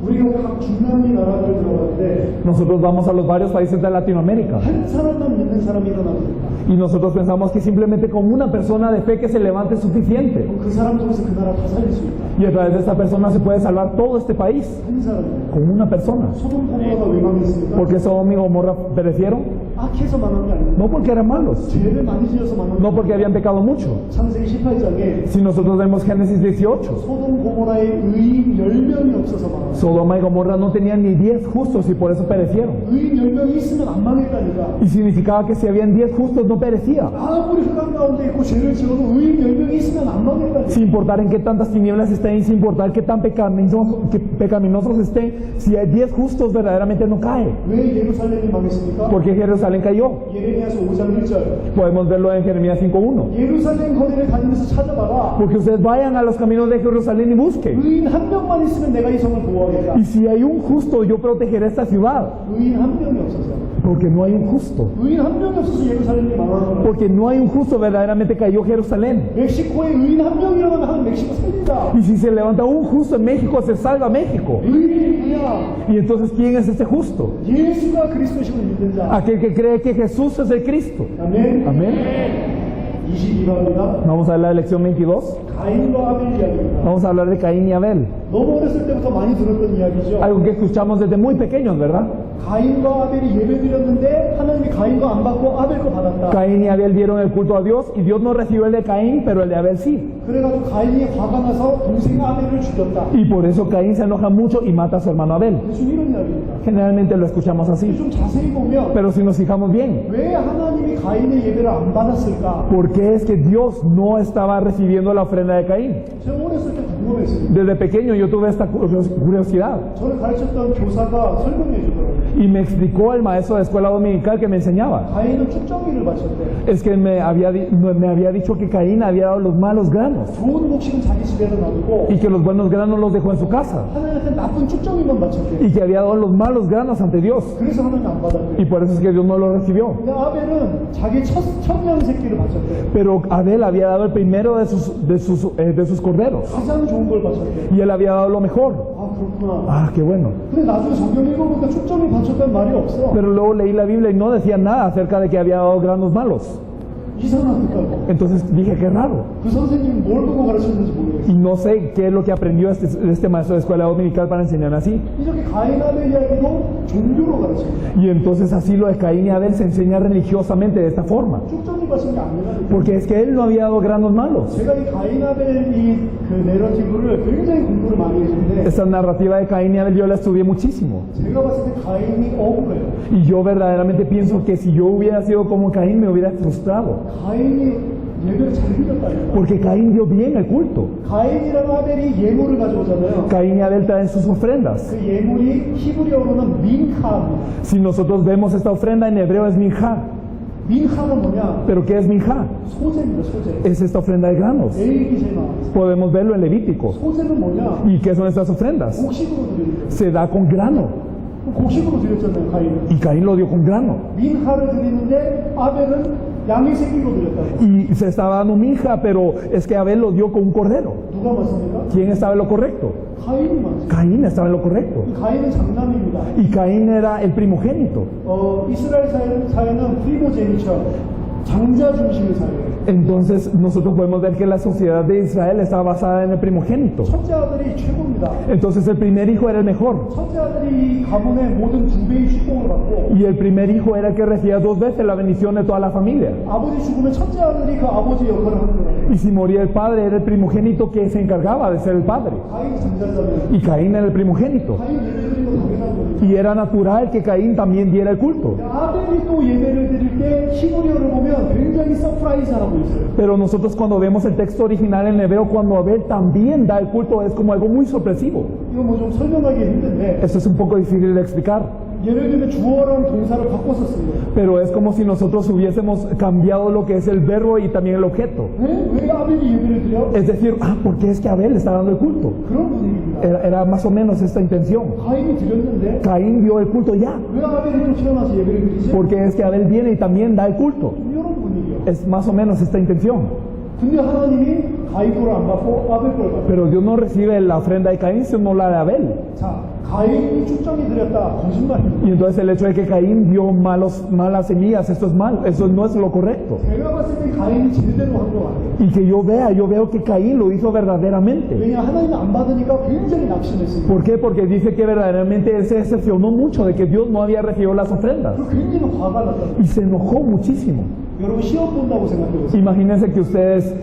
우리가 각 중남미 나라들 들어갔는데 Nosotros vamos a los varios países de Latinoamérica 한 사람만 믿는 사람이 일어나면 된다. y nosotros pensamos que simplemente con una persona de fe que se levante es suficiente. 그럼 그 사람 통해서 그 나라 다 살릴 수 있다. Y a través de esta persona se puede salvar todo este país. 한 사람. Con una persona. 소돔 고모라가 왜 망했습니까? ¿Por qué Sodoma y Gomorra perecieron? 악해서 망한 게 아니에요. No porque eran malos, 죄를 많이 지어서 망한 no 게 porque habían pecado mucho. 창세기 18장에 Si nosotros vemos Génesis 18, 소돔 고모라의 의인 10명이 없어서 망한 Sodoma y Gomorra no tenían ni 10 justos y por eso perecieron. 의인 10명이 있으면 안 망했다니까. Y significaba que si habían 10 justos no perecía. 아무리 흑암 가운데 있고 죄를 지어도 의인 10명이 있으면 안 망했다니까. Sin importar en qué tantas tinieblas estén, sin importar qué tan pecaminosos estén, si hay 10 justos verdaderamente no cae. 왜 예루살렘이 망했습니까? Porque Jerusalén cayó. 예레미야서 5장 1절. Podemos verlo en Jeremías 5:1. 예루살렘 거리를 다니면서 찾아봐라. Porque ustedes vayan a los caminos de Jerusalén y busquen. 의인 한 명만 있으면 내가 이 성을 보호하겠다. Y si hay un justo, yo protegeré esta ciudad. 의인 한 명이 없어서. Porque no hay un justo. 의인 한 명이 없어서 예루살렘이 망한 거야. Porque no hay un justo, verdaderamente cayó Jerusalén. 멕시코에 의인 한 명 일어나면 멕시코 살린다. Y si se levanta un justo en México, se salva México. 의인이 누구야? Y entonces, ¿quién es este justo? 예수가 그리스도심을 믿는 자. Aquel que cree que Jesús es el Cristo. 아멘. Amén. 22강입니다. Vamos a ver la lección 22. 가인과 아벨 이야기입니다. Vamos a hablar de Caín y Abel. 너무 어렸을 때부터 많이 들었던 이야기죠. Algo que escuchamos desde muy pequeños, ¿verdad? 가인과 아벨이 예배드렸는데 하나님이 가인 거 안 받고 아벨 거 받았다. Caín y Abel dieron el culto a Dios y Dios no recibió el de Caín, pero el de Abel sí. 그래가지고 가인이 화가 나서 동생 아벨을 죽였다. Y por eso Caín se enoja mucho y mata a su hermano Abel. 대충 이런 이야기입니다. Generalmente lo escuchamos así. 좀 자세히 보면 Pero si nos fijamos bien, 왜 하나님이 가인의 예배를 안 받았을까? ¿por qué es que Dios no estaba recibiendo la ofrenda de Caín? 제가 어렸을 때 궁금했어요. Desde pequeño yo tuve esta curiosidad 저를 가르쳤던 교사가 설명해 주더라고요. y me explicó el maestro de escuela dominical que me enseñaba. 가인은 축정기를 바쳤대. Es que me había dicho que Caín había dado los malos granos 좋은 곡식은 자기 집에서 놔두고 y que los buenos granos los dejó en su casa 하나님한테 나쁜 축정기만 바쳤대. y que había dado los malos granos ante Dios 그래서 하나님 안 받았대. y por eso es que Dios no lo recibió. 근데 아벨은 자기 첫년 새끼를 바쳤대. Pero Abel había dado el primero de sus corderos 가장 좋은 걸 바쳤대. y él había dado lo mejor. 아 그렇구나. Ah, qué bueno. 근데 나중에 성경 읽어보니까 축정이 바쳤다는 말이 없어. Pero luego leí la Biblia y no decía nada acerca de que había dado granos malos. 이상하니까. Entonces dije, qué raro. 그 선생님이 뭘 보고 가르쳤는지 모르겠어. Y no sé qué es lo que aprendió este maestro de escuela dominical para enseñarme así. 이렇게 가인 아벨 이야기도 종교로 가르칩니다. Y entonces así lo de Caín y Abel se enseña religiosamente de esta forma. 축정이 바친 게 아니라. Porque es que él no había dado granos malos. 제가 이 가인 아벨 그 내러티브를 굉장히 공부를 많이 했는데 Esta narrativa de Caín y Abel yo la estudié muchísimo. 제가 봤을 때 가인이 억울해요. Y yo verdaderamente pienso que si yo hubiera sido como Caín me hubiera frustrado. 가인이 예배를 잘 드렸다니까. Porque Caín dio bien el culto. 가인이랑 아벨이 예물을 가져오잖아요. Caín y Abel traen sus ofrendas. 그 예물이 히브리어로는 민카입니다. Si nosotros vemos esta ofrenda en hebreo es minja. 민카는 뭐냐? ¿Pero qué es minja? 소재입니다, 소재. Es esta ofrenda de granos. 레위기에 나와있어요. Podemos verlo en Levítico. 소재는 뭐냐? ¿Y qué son estas ofrendas? 곡식으로 드리는 거예요. Se da con grano. 곡식으로 드렸잖아요, 가인은. Y Caín lo dio con grano. 민카를 드리는데 아벨은 양의 새끼로 드렸다고. Y se estaba dando minja, pero es que Abel lo dio con un cordero. 누가 맞습니까? ¿Quién estaba en lo correcto? 가인이 맞습니다. Caín estaba en lo correcto. 이 가인은 장남입니다. Y Caín era el primogénito. 이스라엘 사회는 프리모제니처, 장자 중심의 사회예요. Entonces nosotros podemos ver que la sociedad de Israel está basada en el primogénito. 첫째 아들이 최고입니다. Entonces el primer hijo era el mejor. 첫째 아들이 이 가문의 모든 두 배의 축복을 받고 Y el primer hijo era el que recibía 2 veces la bendición de toda la familia. 아버지 죽으면 첫째 아들이 그 아버지 역할을 하는 거예요. Y si moría el padre, era el primogénito que se encargaba de ser el padre. 가인이 장자잖아요. Y Caín era el primogénito. 가인 예배드리는 거 당연한 거예요. Y era natural que Caín también diera el culto. 아벨이 또 예배를 드릴 때 히브리어를 보면 굉장히 서프라이즈하고 있어요. Pero nosotros cuando vemos el texto original en hebreo, cuando Abel también da el culto, es como algo muy sorpresivo. 이거 뭐 좀 설명하기 힘든데 Esto es un poco difícil de explicar. 예를 들면 주어랑 동사를 바꿔서 쓰는 거예요. Pero es como si nosotros hubiésemos cambiado lo que es el verbo y también el objeto. 왜 아벨이 예배를 드려? Es decir, ¿por qué es que Abel está dando el culto? 그런 분위기입니다. Era más o menos esta intención. 가인이 드렸는데 Caín dio el culto ya. 왜 아벨이 또 태어나서 예배를 드리지? Porque es que Abel viene y también da el culto. 이런 분위기예요. Es más o menos esta intención. 근데 하나님이 가인 거를 안 받고 아벨 걸 받아요. Pero Dios no recibe la ofrenda de Caín, sino la de Abel. 자, 가인이 축정이 드렸다. 거짓말입니다. Y entonces el hecho de que Caín dio malas semillas, esto es mal, eso no es lo correcto. 제가 봤을 때 가인이 제대로 한 거 같아요. Y que yo veo que Caín lo hizo verdaderamente. 왜냐 하나님이 안 받으니까 굉장히 낙심했습니다. ¿Por qué? Porque dice que verdaderamente él se decepcionó mucho de que Dios no había recibido las ofrendas. 그리고 굉장히 화가 났다. Y se enojó muchísimo. 여러분 시험 본다고 생각해보세요. Imagínense que ustedes,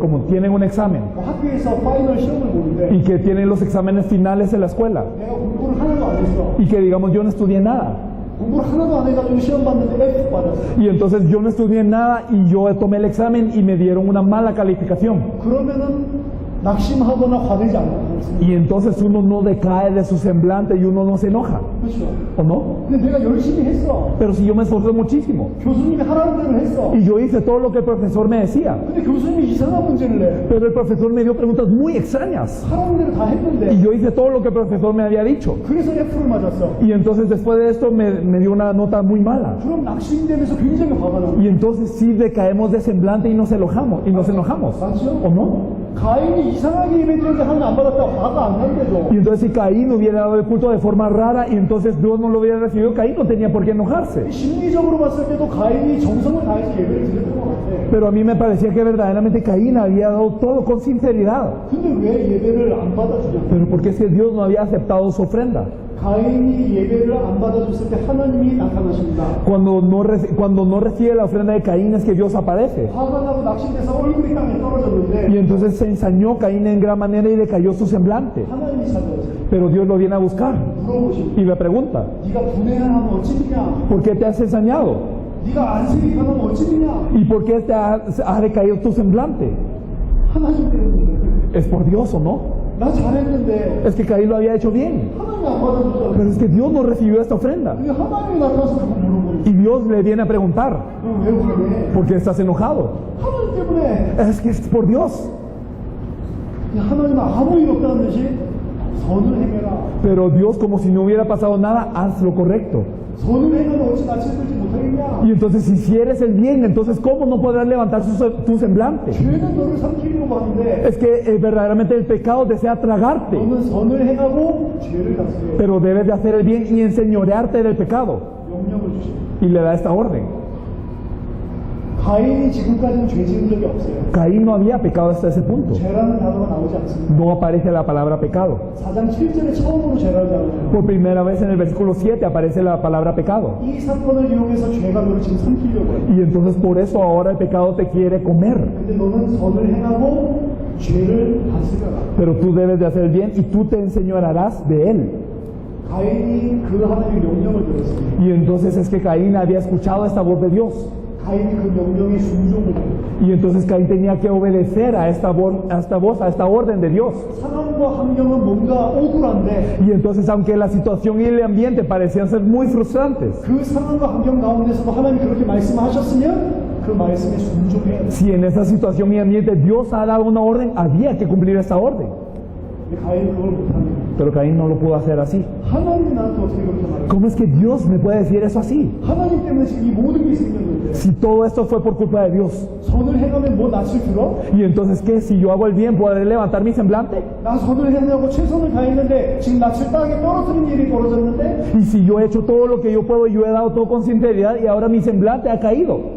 como tienen un examen 학교에서 파이널 시험을 보는데 y que tienen los exámenes finales en la escuela 내가 공부를 하나도 안 했어. y que digamos yo no estudié nada. 공부를 하나도 안 해가지고 시험 봤는데 F 받았어. Y entonces yo no estudié nada y yo tomé el examen y me dieron una mala calificación. 그러면은 낙심하거나 화내지 않습니다. Y entonces uno no decae de su semblante y uno no se enoja, 그렇죠. ¿o no? 근데 내가 열심히 했어. Pero si yo me esforcé muchísimo 교수님이 하라는 대로 했어. y yo hice todo lo que el profesor me decía, 근데 교수님이 이상한 문제를 내. pero el profesor me dio preguntas muy extrañas 하라는 대로 다 y 했는데 yo hice todo lo que el profesor me había dicho. 그래서 F를 맞았어. Y entonces después de esto me dio una nota muy mala. 그럼 낙심되면서 굉장히 화가 나. Y entonces sí decaemos de semblante y nos enojamos, 맞죠? ¿o no? 가인이 이상하게 예배드렸는데 하나님 안 받았다고 화가 안 난대죠. Y entonces si Caín hubiera dado el culto de forma rara y entonces Dios no lo hubiera recibido, Caín no tenía por qué enojarse. 심리적으로 봤을 때도 가인이 정성을 다해서 예배를 드렸던 것 같아. Pero a mí me parecía que verdaderamente Caín había dado todo con sinceridad. 근데 왜 예배를 안 받아주냐? Pero ¿por qué es que Dios no había aceptado su ofrenda? 가인이 예배를 안 받아줬을 때 하나님이 나타나십니다. Cuando no recibe la ofrenda de Caín es que Dios aparece. 화가 나고 낙심돼서 얼굴이 땅에 떨어졌는데 Y entonces se ensañó Caín en gran manera y decayó su semblante. 하나님이 찾아오세요. Pero Dios lo viene a buscar 물어보십니다. y le pregunta, 네가 분해하면 어찌냐? ¿por qué te has ensañado? 네가 안색이 가면 어찌냐? ¿Y por qué te ha decaído tu semblante? 하나님 때문에. ¿Es por Dios o no? 나 잘했는데 Es que Caín lo había hecho bien. 하나님이 안 받아줬잖아. Pero es que Dios no recibió esta ofrenda. 왜 하나님이 나타나서 그거 물어보니? Y Dios le viene a preguntar, 그럼 왜 그래? ¿por qué estás enojado? 하나님 때문에. Es que es por Dios. 하나님은 아무 일 없다는 듯이 선을 행해라. Pero Dios, como si no hubiera pasado nada, haz lo correcto. 선을 행하면 어찌 낯을 들지 못하겠냐? Y entonces si hicieres el bien, entonces ¿cómo no podrás levantar tu semblante? 죄는 너를 삼키려고 하는데 Es que verdaderamente el pecado desea tragarte, 너는 선을 행하고 죄를 다스려 pero debes de hacer el bien y enseñorearte del pecado. 명령을 주십니다. Y le da esta orden. 가인이 지금까지는 죄 지은 적이 없어요. Caín no había pecado hasta ese punto. 죄라는 단어가 나오지 않습니다. No aparece la palabra pecado. 4장 7절에 처음으로 죄라는 단어가 Por primera vez en el versículo 7 aparece la palabra pecado. 이 사건을 이용해서 죄가 너를 지금 삼키려고 해요. Y entonces por eso ahora el pecado te quiere comer. 근데 너는 선을 행하고 죄를 다스려라. Pero tú debes de hacer el bien y tú te enseñorearás de él. 가인이 그 하나님의 명령을 들었습니다. Y entonces es que Caín había escuchado esta voz de Dios. 가인이 그 명령에 순종을 해요. Y entonces Caín tenía que obedecer a esta orden de Dios. 상황과 환경은 뭔가 억울한데 Y entonces aunque la situación y el ambiente parecían ser muy frustrantes, 그 상황과 환경 가운데서도 하나님이 그렇게 말씀하셨으면 그 말씀에 순종해야 돼요. si en esa situación y ambiente Dios ha dado una orden, había que cumplir esta orden. 근데 가인은 그걸 못합니다. Pero Caín no lo pudo hacer así. 하나님이 나한테 어떻게 그렇게 말해요? ¿Cómo es que Dios me puede decir eso así? 하나님 때문에 지금 이 모든 게 생겼는데 Si todo esto fue por culpa de Dios. 선을 행하면 뭐 낯을 들어? Y entonces, ¿qué? Si yo hago el bien, ¿podré levantar mi semblante? 나 선을 행하고 최선을 다했는데 지금 낯을 땅에 떨어뜨린 일이 벌어졌는데 Y si yo he hecho todo lo que yo puedo y yo he dado todo con sinceridad y ahora mi semblante ha caído.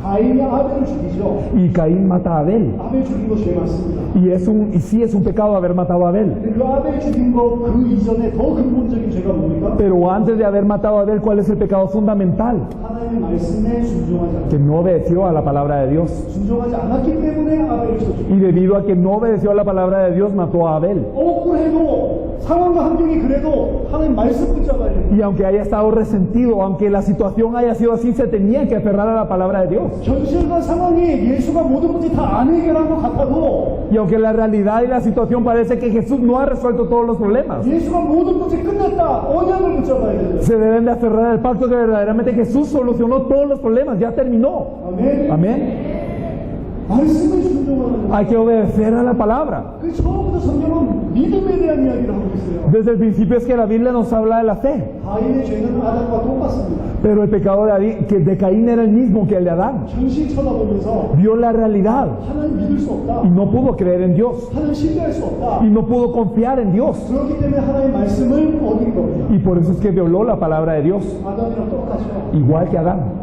가인이 아벨을 죽이죠. Y Caín mata a Abel. 아벨 죽인 거 죄 맞습니다. Y sí es un pecado haber matado a Abel. 근데 그 아벨 죽인 거 그 이전에 더 근본적인 죄가 뭡니까? Pero antes de haber matado a Abel, ¿cuál es el pecado fundamental? 하나님의 말씀에 순종하지 않았다. Que no obedeció a la palabra de Dios. 순종하지 않았기 때문에 아벨을 쳤죠. Y debido a que no obedeció a la palabra de Dios, mató a Abel. 억울해도 상황과 환경이 그래도 하나님 말씀 붙잡아야 돼요. Y aunque haya estado resentido, aunque la situación haya sido así, se tenía que aferrar a la palabra de Dios. 현실과 상황이 예수가 모든 문제 다 안 해결한 것 같아도 Y aunque la realidad y la situación parece que Jesús no ha resuelto todos los problemas, 예수가 모든 문제 끝냈다. 언약을 붙잡아야 돼요. se deben de aferrar al pacto que verdaderamente Jesús solucionó todos los problemas, ya terminó. 아멘. Amén. 말씀에 순종하는 Hay que obedecer a la palabra. 그 처음부터 성경은 믿음에 대한 이야기를 하고 있어요. Desde el principio es que la Biblia nos habla de la fe. 가인의 죄는 아담과 똑같습니다. Pero el pecado de Caín era el mismo que el de Adán. 현실 쳐다보면서 Vio la realidad 하나님 믿을 수 없다. y no pudo creer en Dios. 하나님 신뢰할 수 없다. Y no pudo confiar en Dios. 그렇기 때문에 하나님의 말씀을 어긴 겁니다. Y por eso es que violó la palabra de Dios. 아담이랑 똑같죠. Igual que Adán.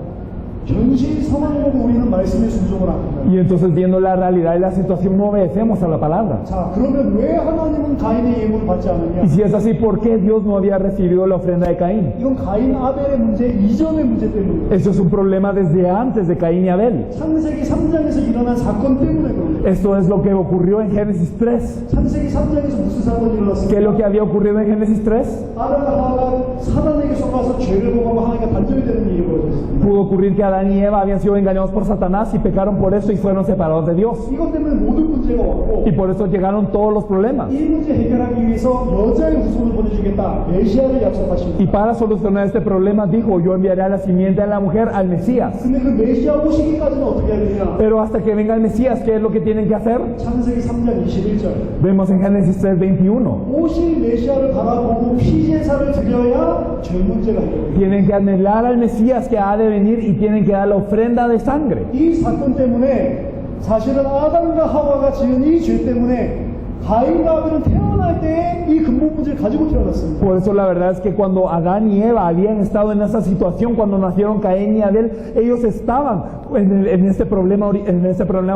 현실 상황을 보고 우리는 말씀에 순종을 안 합니다. Y entonces viendo la realidad y la situación no obedecemos a la palabra. 자, 그러면 왜 하나님은 가인의 예물을 받지 않느냐? Y si es así, ¿por qué Dios no había recibido la ofrenda de Caín? 이건 가인 아벨의 문제 이전의 문제 때문이에요. Esto es un problema desde antes de Caín y Abel. 창세기 3장에서 일어난 사건 때문에 그런 거예요. Esto es lo que ocurrió en Génesis 3. 창세기 3장에서 무슨 사건이 ¿Qué es lo 일어났습니까? que había ocurrido en Génesis 3? 아담과 하와가 사단에게 속아서 죄를 범하고 하나님과 단절이 되는 일이 벌어졌습니다. Pudo ocurrir que Adán y Eva habían sido engañados por Satanás y pecaron por eso y fueron separados de Dios. 이것 때문에 모든 문제가 왔고 Y por eso llegaron todos los problemas. 이 문제 해결하기 위해서 여자의 후손을 보내주겠다. 메시아를 약속하십니다. Y para solucionar este problema dijo, yo enviaré a la simiente de la mujer al Mesías. 근데 그 메시아 오시기까지는 어떻게 해야 되냐? Pero hasta que venga el Mesías, ¿qué es lo que tienen que hacer? 창세기 3장 21절. Vemos en Génesis 3:21. 오실 메시아를 바라보고 피제사를 드려야 죄 문제가 해결돼요. Tienen que anhelar al Mesías que ha de venir y tienen que dar la ofrenda de sangre. 이 사건 때문에 사실은 아담과 하와가 지은 이 죄 때문에 가인과 아벨은 태어날 때 이 근본 문제를 가지고 태어났습니다. Por eso la verdad es que cuando Adán y Eva habían estado en esa situación, cuando nacieron Caín y Abel, ellos estaban en este problema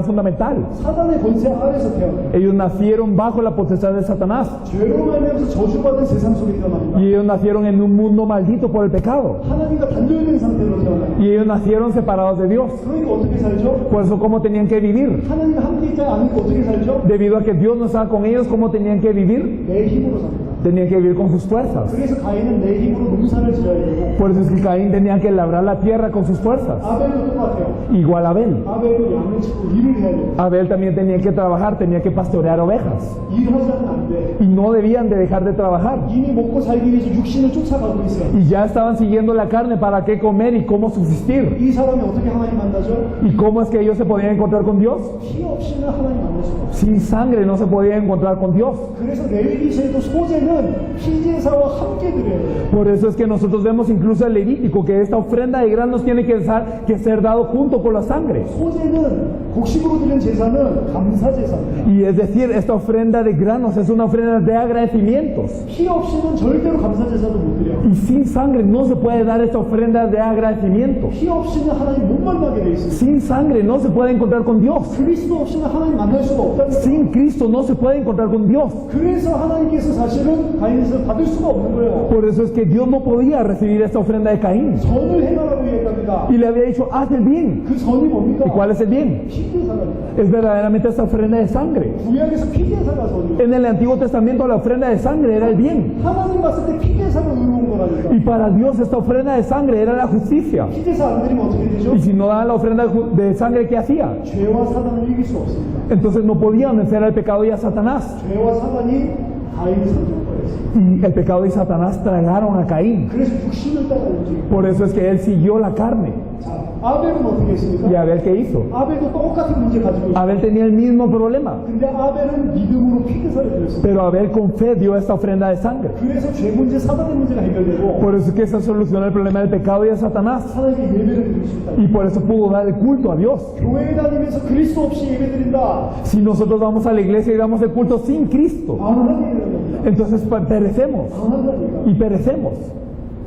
fundamental. 사단의 권세 아래서 태어났습니다. Ellos nacieron bajo la potestad de Satanás. 죄로 말미암아서 저주받은 세상 속에 태어납니다. Y ellos nacieron en un mundo maldito por el pecado. 하나님과 단절된 상태로 태어납니다. Y ellos nacieron separados de Dios. 그러니까 어떻게 살죠? Por eso, ¿cómo tenían que vivir? 하나님과 함께 있지 않으니까 어떻게 살죠? Debido a que Dios no estaba con ellos, ¿cómo tenían que vivir? 내 힘으로 삽니다. Tenían que vivir con sus fuerzas. 그래서 가인은 내 힘으로 농사를 지어야 되고 Por eso es que Caín tenía que labrar la tierra con sus fuerzas. 아벨도 똑같아요. Igual Abel. 아벨도 양을 치고 일을 해야 돼요. Abel también tenía que trabajar, tenía que pastorear ovejas. 일하지 않으면 안 돼. Y no debían de dejar de trabajar. 이미 먹고 살기 위해서 육신을 쫓아가고 있어요. Y ya estaban siguiendo la carne para qué comer y cómo subsistir. 이 사람이 어떻게 하나님 만나죠? ¿Y cómo es que ellos se podían encontrar con Dios? 피 없이는 하나님 만날 수가 없어요. Sin sangre no se podían encontrar con Dios. 그래서 레위기서에도 소제는 피제사와 함께 드려야 돼요. Por eso es que nosotros vemos incluso el Levítico que esta ofrenda de granos tiene que ser dado junto con la sangre. 소제는 곡식으로 드린 제사는 감사 제사입니다. Y es decir, esta ofrenda de granos es una ofrenda de agradecimientos. 피 없이는 절대로 감사 제사도 못 드려요. Y sin sangre no se puede dar esta ofrenda de agradecimiento. 피 없이는 하나님 못 만나게 돼 있습니다. Sin sangre no se puede encontrar con Dios. 그리스도 없이는 하나님 만날 수가 없다는 거예요. Sin Cristo no se puede encontrar con Dios. 그래서 하나님께서 사실은 가인에서 받을 수가 없는 거예요. Por eso es que Dios no podía recibir esta ofrenda de Caín. 선을 행하라고 얘기합니다. Y le había dicho, haz el bien. 그 선이 뭡니까? ¿Y cuál es el bien? 피제사입니다. Es verdaderamente esta ofrenda de sangre. 구약에서 피제사가 선이에요. En el Antiguo Testamento la ofrenda de sangre era el bien. 하나님 봤을 때 피제사가 의로운 거라니까. Y para Dios esta ofrenda de sangre era la justicia. 피제사 안 드리면 어떻게 되죠? Y si no daban la ofrenda de sangre, ¿qué hacía? 죄와 사단을 이길 수 없습니다. Entonces no podían vencer al pecado y a Satanás. 죄와 사단이 가인을 선택했어요. Y el pecado y Satanás tragaron a Caín. 그래서 육신을 따라 움직이고. Por eso es que él siguió la carne. 자, 아벨은 어떻게 했습니까? ¿Y Abel qué hizo? 아벨도 똑같은 문제 가지고 있어요. Abel tenía el mismo problema. 근데 아벨은 믿음으로 피제사를 드렸어요. Pero Abel con fe dio esta ofrenda de sangre. 그래서 죄 문제, 사단의 문제가 해결되고 Por eso es que se solucionó el problema del pecado y de Satanás. 하나님께 예배를 드릴 수 있다. Y por eso pudo dar el culto a Dios. 교회에 다니면서 그리스도 없이 예배 드린다. Si nosotros vamos a la iglesia y damos el culto sin Cristo, 망하게 되는 겁니다. entonces perecemos. 망한다니까. Y perecemos.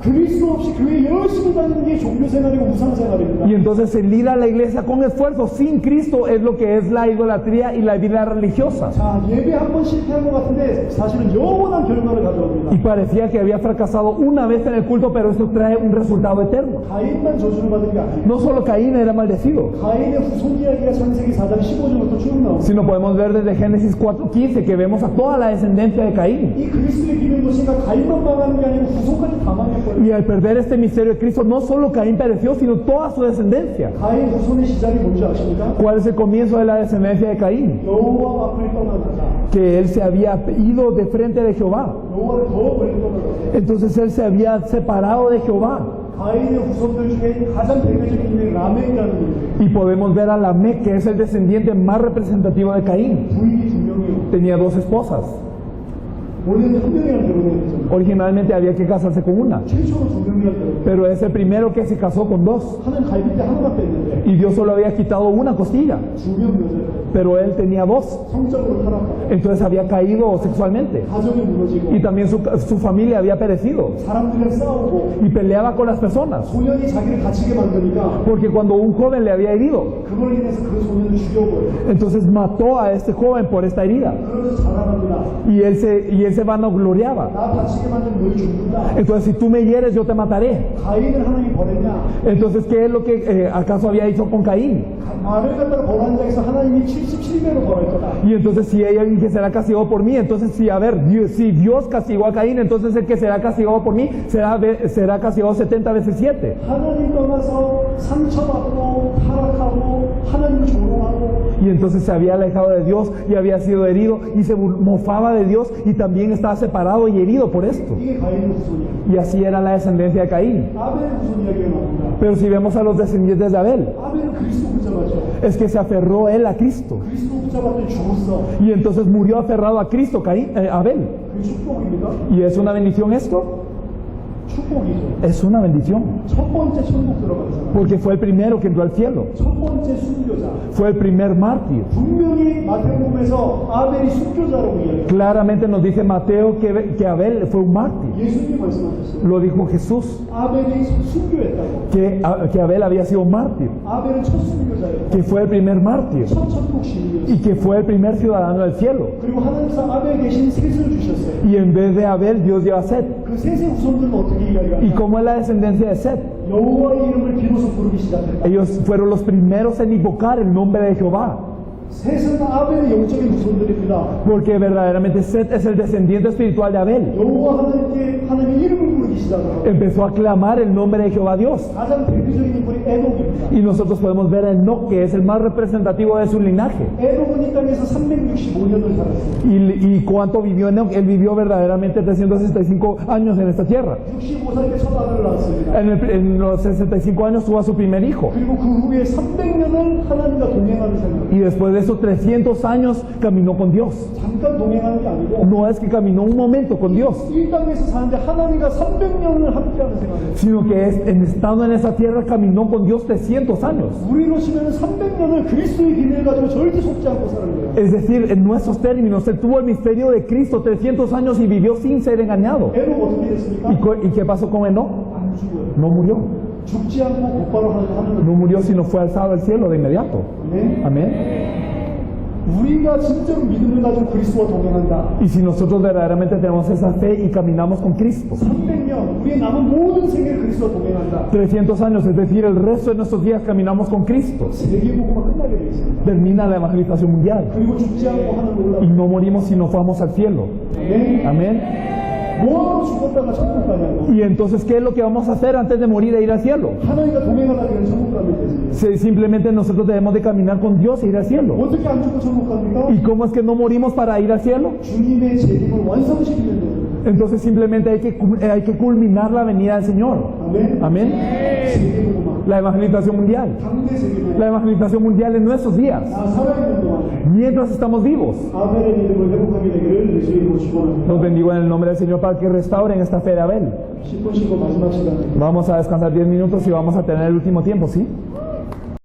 그리스도 없이 교회 열심히 다니는 게 종교 생활이고 우상 생활입니다. Y entonces el ir a la iglesia con esfuerzo sin Cristo es lo que es la idolatría y la vida religiosa. 자, 예배 한 번 실패한 것 같은데 사실은 영원한 결과를 가져옵니다. Y parecía que había fracasado una vez en el culto, pero eso trae un resultado eterno. 가인만 저주를 받은 게 아니에요. No solo Caín era maldecido, 가인의 후손 이야기가 창세기 4장 15절부터 쭉 나옵니다. sino podemos ver desde Génesis 4:15 que vemos a toda la descendencia de Caín. 이 그리스도의 비밀 것인가 가인만 망하는 게 아니고 후손까지 다 망했거든요. Y al perder este misterio de Cristo, no solo Caín pereció, sino toda su descendencia. 가인 후손의 시작이 뭔지 아십니까? ¿Cuál es el comienzo de la descendencia de Caín? 여호와 앞을 떠나가자. Que él se había ido de frente de Jehová. 여호와를 더 멀리 떠나가자. Entonces él se había separado de Jehová. 가인의 후손들 중에 가장 대표적인 인물이 라멕이라는 인물이에요. Y podemos ver a Lamec, que es el descendiente más representativo de Caín. 부인이 두 명이에요. Tenía dos esposas. 원래는 한 명이랑 결혼해야 되잖아요. Originalmente había que casarse con una, 최초로 두 명이랑 결혼. pero es el primero que se casó con dos. 하나님 갈비 때 하나만 뺐는데 Y Dios solo había quitado una costilla, 두 명 여자예요. pero él tenía dos. 성적으로 타락하고 Entonces había caído sexualmente. 가정이 무너지고 Y también su familia había perecido. 사람들이랑 싸우고 Y peleaba con las personas. 소년이 자기를 갇히게 만드니까 Porque cuando un joven le había herido, 그걸 인해서 그 소년을 죽여버려요. entonces mató a este joven por esta herida. 그러면서 자랑합니다. Y él se vanagloriaba. 나 다치게 만들면 널 죽는다. Entonces, si tú me hieres, yo te mataré. 가인을 하나님이 버렸냐? Entonces, ¿qué es lo que acaso había hecho con Caín? 말을 갖다가 벌한 자에서 하나님이 77배로 벌할 거다. Y entonces, si hay alguien que será castigado por mí, entonces, si Dios castigó a Caín, entonces el que será castigado por mí será castigado 70 veces 7. 하나님 떠나서 상처받고 타락하고 하나님을 조롱하고 Y entonces se había alejado de Dios y había sido herido y se mofaba de Dios y también estaba separado y herido por esto. 이게 가인의 후손이에요. Y así era la descendencia de Caín. 아벨의 후손 이야기가 나옵니다. Pero si vemos a los descendientes de Abel, 아벨은 그리스도 붙잡았죠. es que se aferró él a Cristo. 그리스도 붙잡았더니 죽었어. Y entonces murió aferrado a Cristo, Abel. 그게 축복입니다. ¿Y es una bendición esto? 축복이죠. Es una bendición. 첫 번째 천국 들어간 사람. Porque fue el primero que entró al cielo. 첫 번째 순교자. Fue el primer mártir. 분명히 마태복음에서 아벨이 순교자라고 이야기해요. Claramente nos dice Mateo que Abel fue un mártir. 예수님이 말씀하셨어요. Lo dijo Jesús. 아벨이 순교했다고. Que Abel había sido mártir. 아벨은 첫 순교자예요. Que fue el primer mártir. 첫 천국 시민이었어요. Y que fue el primer ciudadano del cielo. 그리고 하나님께서 아벨에게 대신 셋을 주셨어요. Y en vez de Abel, Dios dio a Set. 그 셋의 후손들은 어떻게 ¿Y 이야기하냐? cómo es la descendencia de Set? 여호와의 이름을 비로소 부르기 시작했다. Ellos fueron los primeros en invocar el nombre de Jehová. 셋은 아벨의 영적인 후손들입니다. Porque verdaderamente Set es el descendiente espiritual de Abel. 여호와 하나님께 하나님의 이름을 부르기 시작하고 Empezó a clamar el nombre de Jehová Dios. 가장 대표적인 인물이 에녹입니다. Y nosotros podemos ver a Enoc, que es el más representativo de su linaje. 에녹은 이 땅에서 365년을 살았어요. ¿Y cuánto vivió Enoc? Él vivió verdaderamente 365 años en esta tierra. 65살 때 첫 아들을 낳았습니다. En los 65 años tuvo a su primer hijo. 그리고 그 후에 300년을 하나님과 동행하는 생각. Y después de esos 300 años caminó con Dios. 잠깐 동행하는 게 아니고 No es que caminó un momento con Dios, 이 땅에서 사는데 하나님과 300년을 함께하는 생각이에요. sino que estando en esa tierra caminó con Dios 300 años. 우리로 치면 300년을 그리스도의 비밀을 가지고 절대 속지 않고 사는 거예요. Es decir, en nuestros términos, él tuvo el misterio de Cristo 300 años y vivió sin ser engañado. 에녹 어떻게 됐습니까? ¿Y qué pasó con Enoc? 안 죽어요. No murió. 죽지 않고 곧바로 하는 No murió, sino fue alzado al cielo de inmediato. 네. Amén. 우리가 진짜로 믿음을 가지고 그리스도와 동행한다. Y si nosotros verdaderamente tenemos esa fe y caminamos con Cristo, 300년 우리의 남은 모든 생애를 그리스도와 동행한다. 300 años, es decir, el resto de nuestros días caminamos con Cristo, 세계복음화 끝나게 되어 있습니다. termina la evangelización mundial. 그리고 죽지 않고 하늘 Y 올라. no morimos si no vamos al cielo. 네. Amén. 뭐하러 죽었다가 천국 가냐고. Y entonces, ¿qué es lo que vamos a hacer antes de morir e ir al cielo? 하나님과 동행하려면 천국 가면 되지. Simplemente nosotros debemos de caminar con Dios e ir al cielo. 어떻게 안 죽고 천국 갑니까? ¿Y cómo es que no morimos para ir al cielo? 주님의 재림을 완성시키는 거예요. Entonces simplemente hay que culminar la venida del Señor. 아멘. Amén. 세계복음화. La evangelización mundial. 당대 세계복음화. La evangelización mundial en nuestros días, 나 살아있는 동안 mientras estamos vivos. 아벨의 믿음을 회복하게 되기를 예수의 이름으로 축원합니다. Los bendigo en el nombre del Señor para que restauren esta fe de Abel. 10분 쉬고 마지막 시간에 Vamos a descansar 10 minutos y vamos a tener el último tiempo, ¿sí?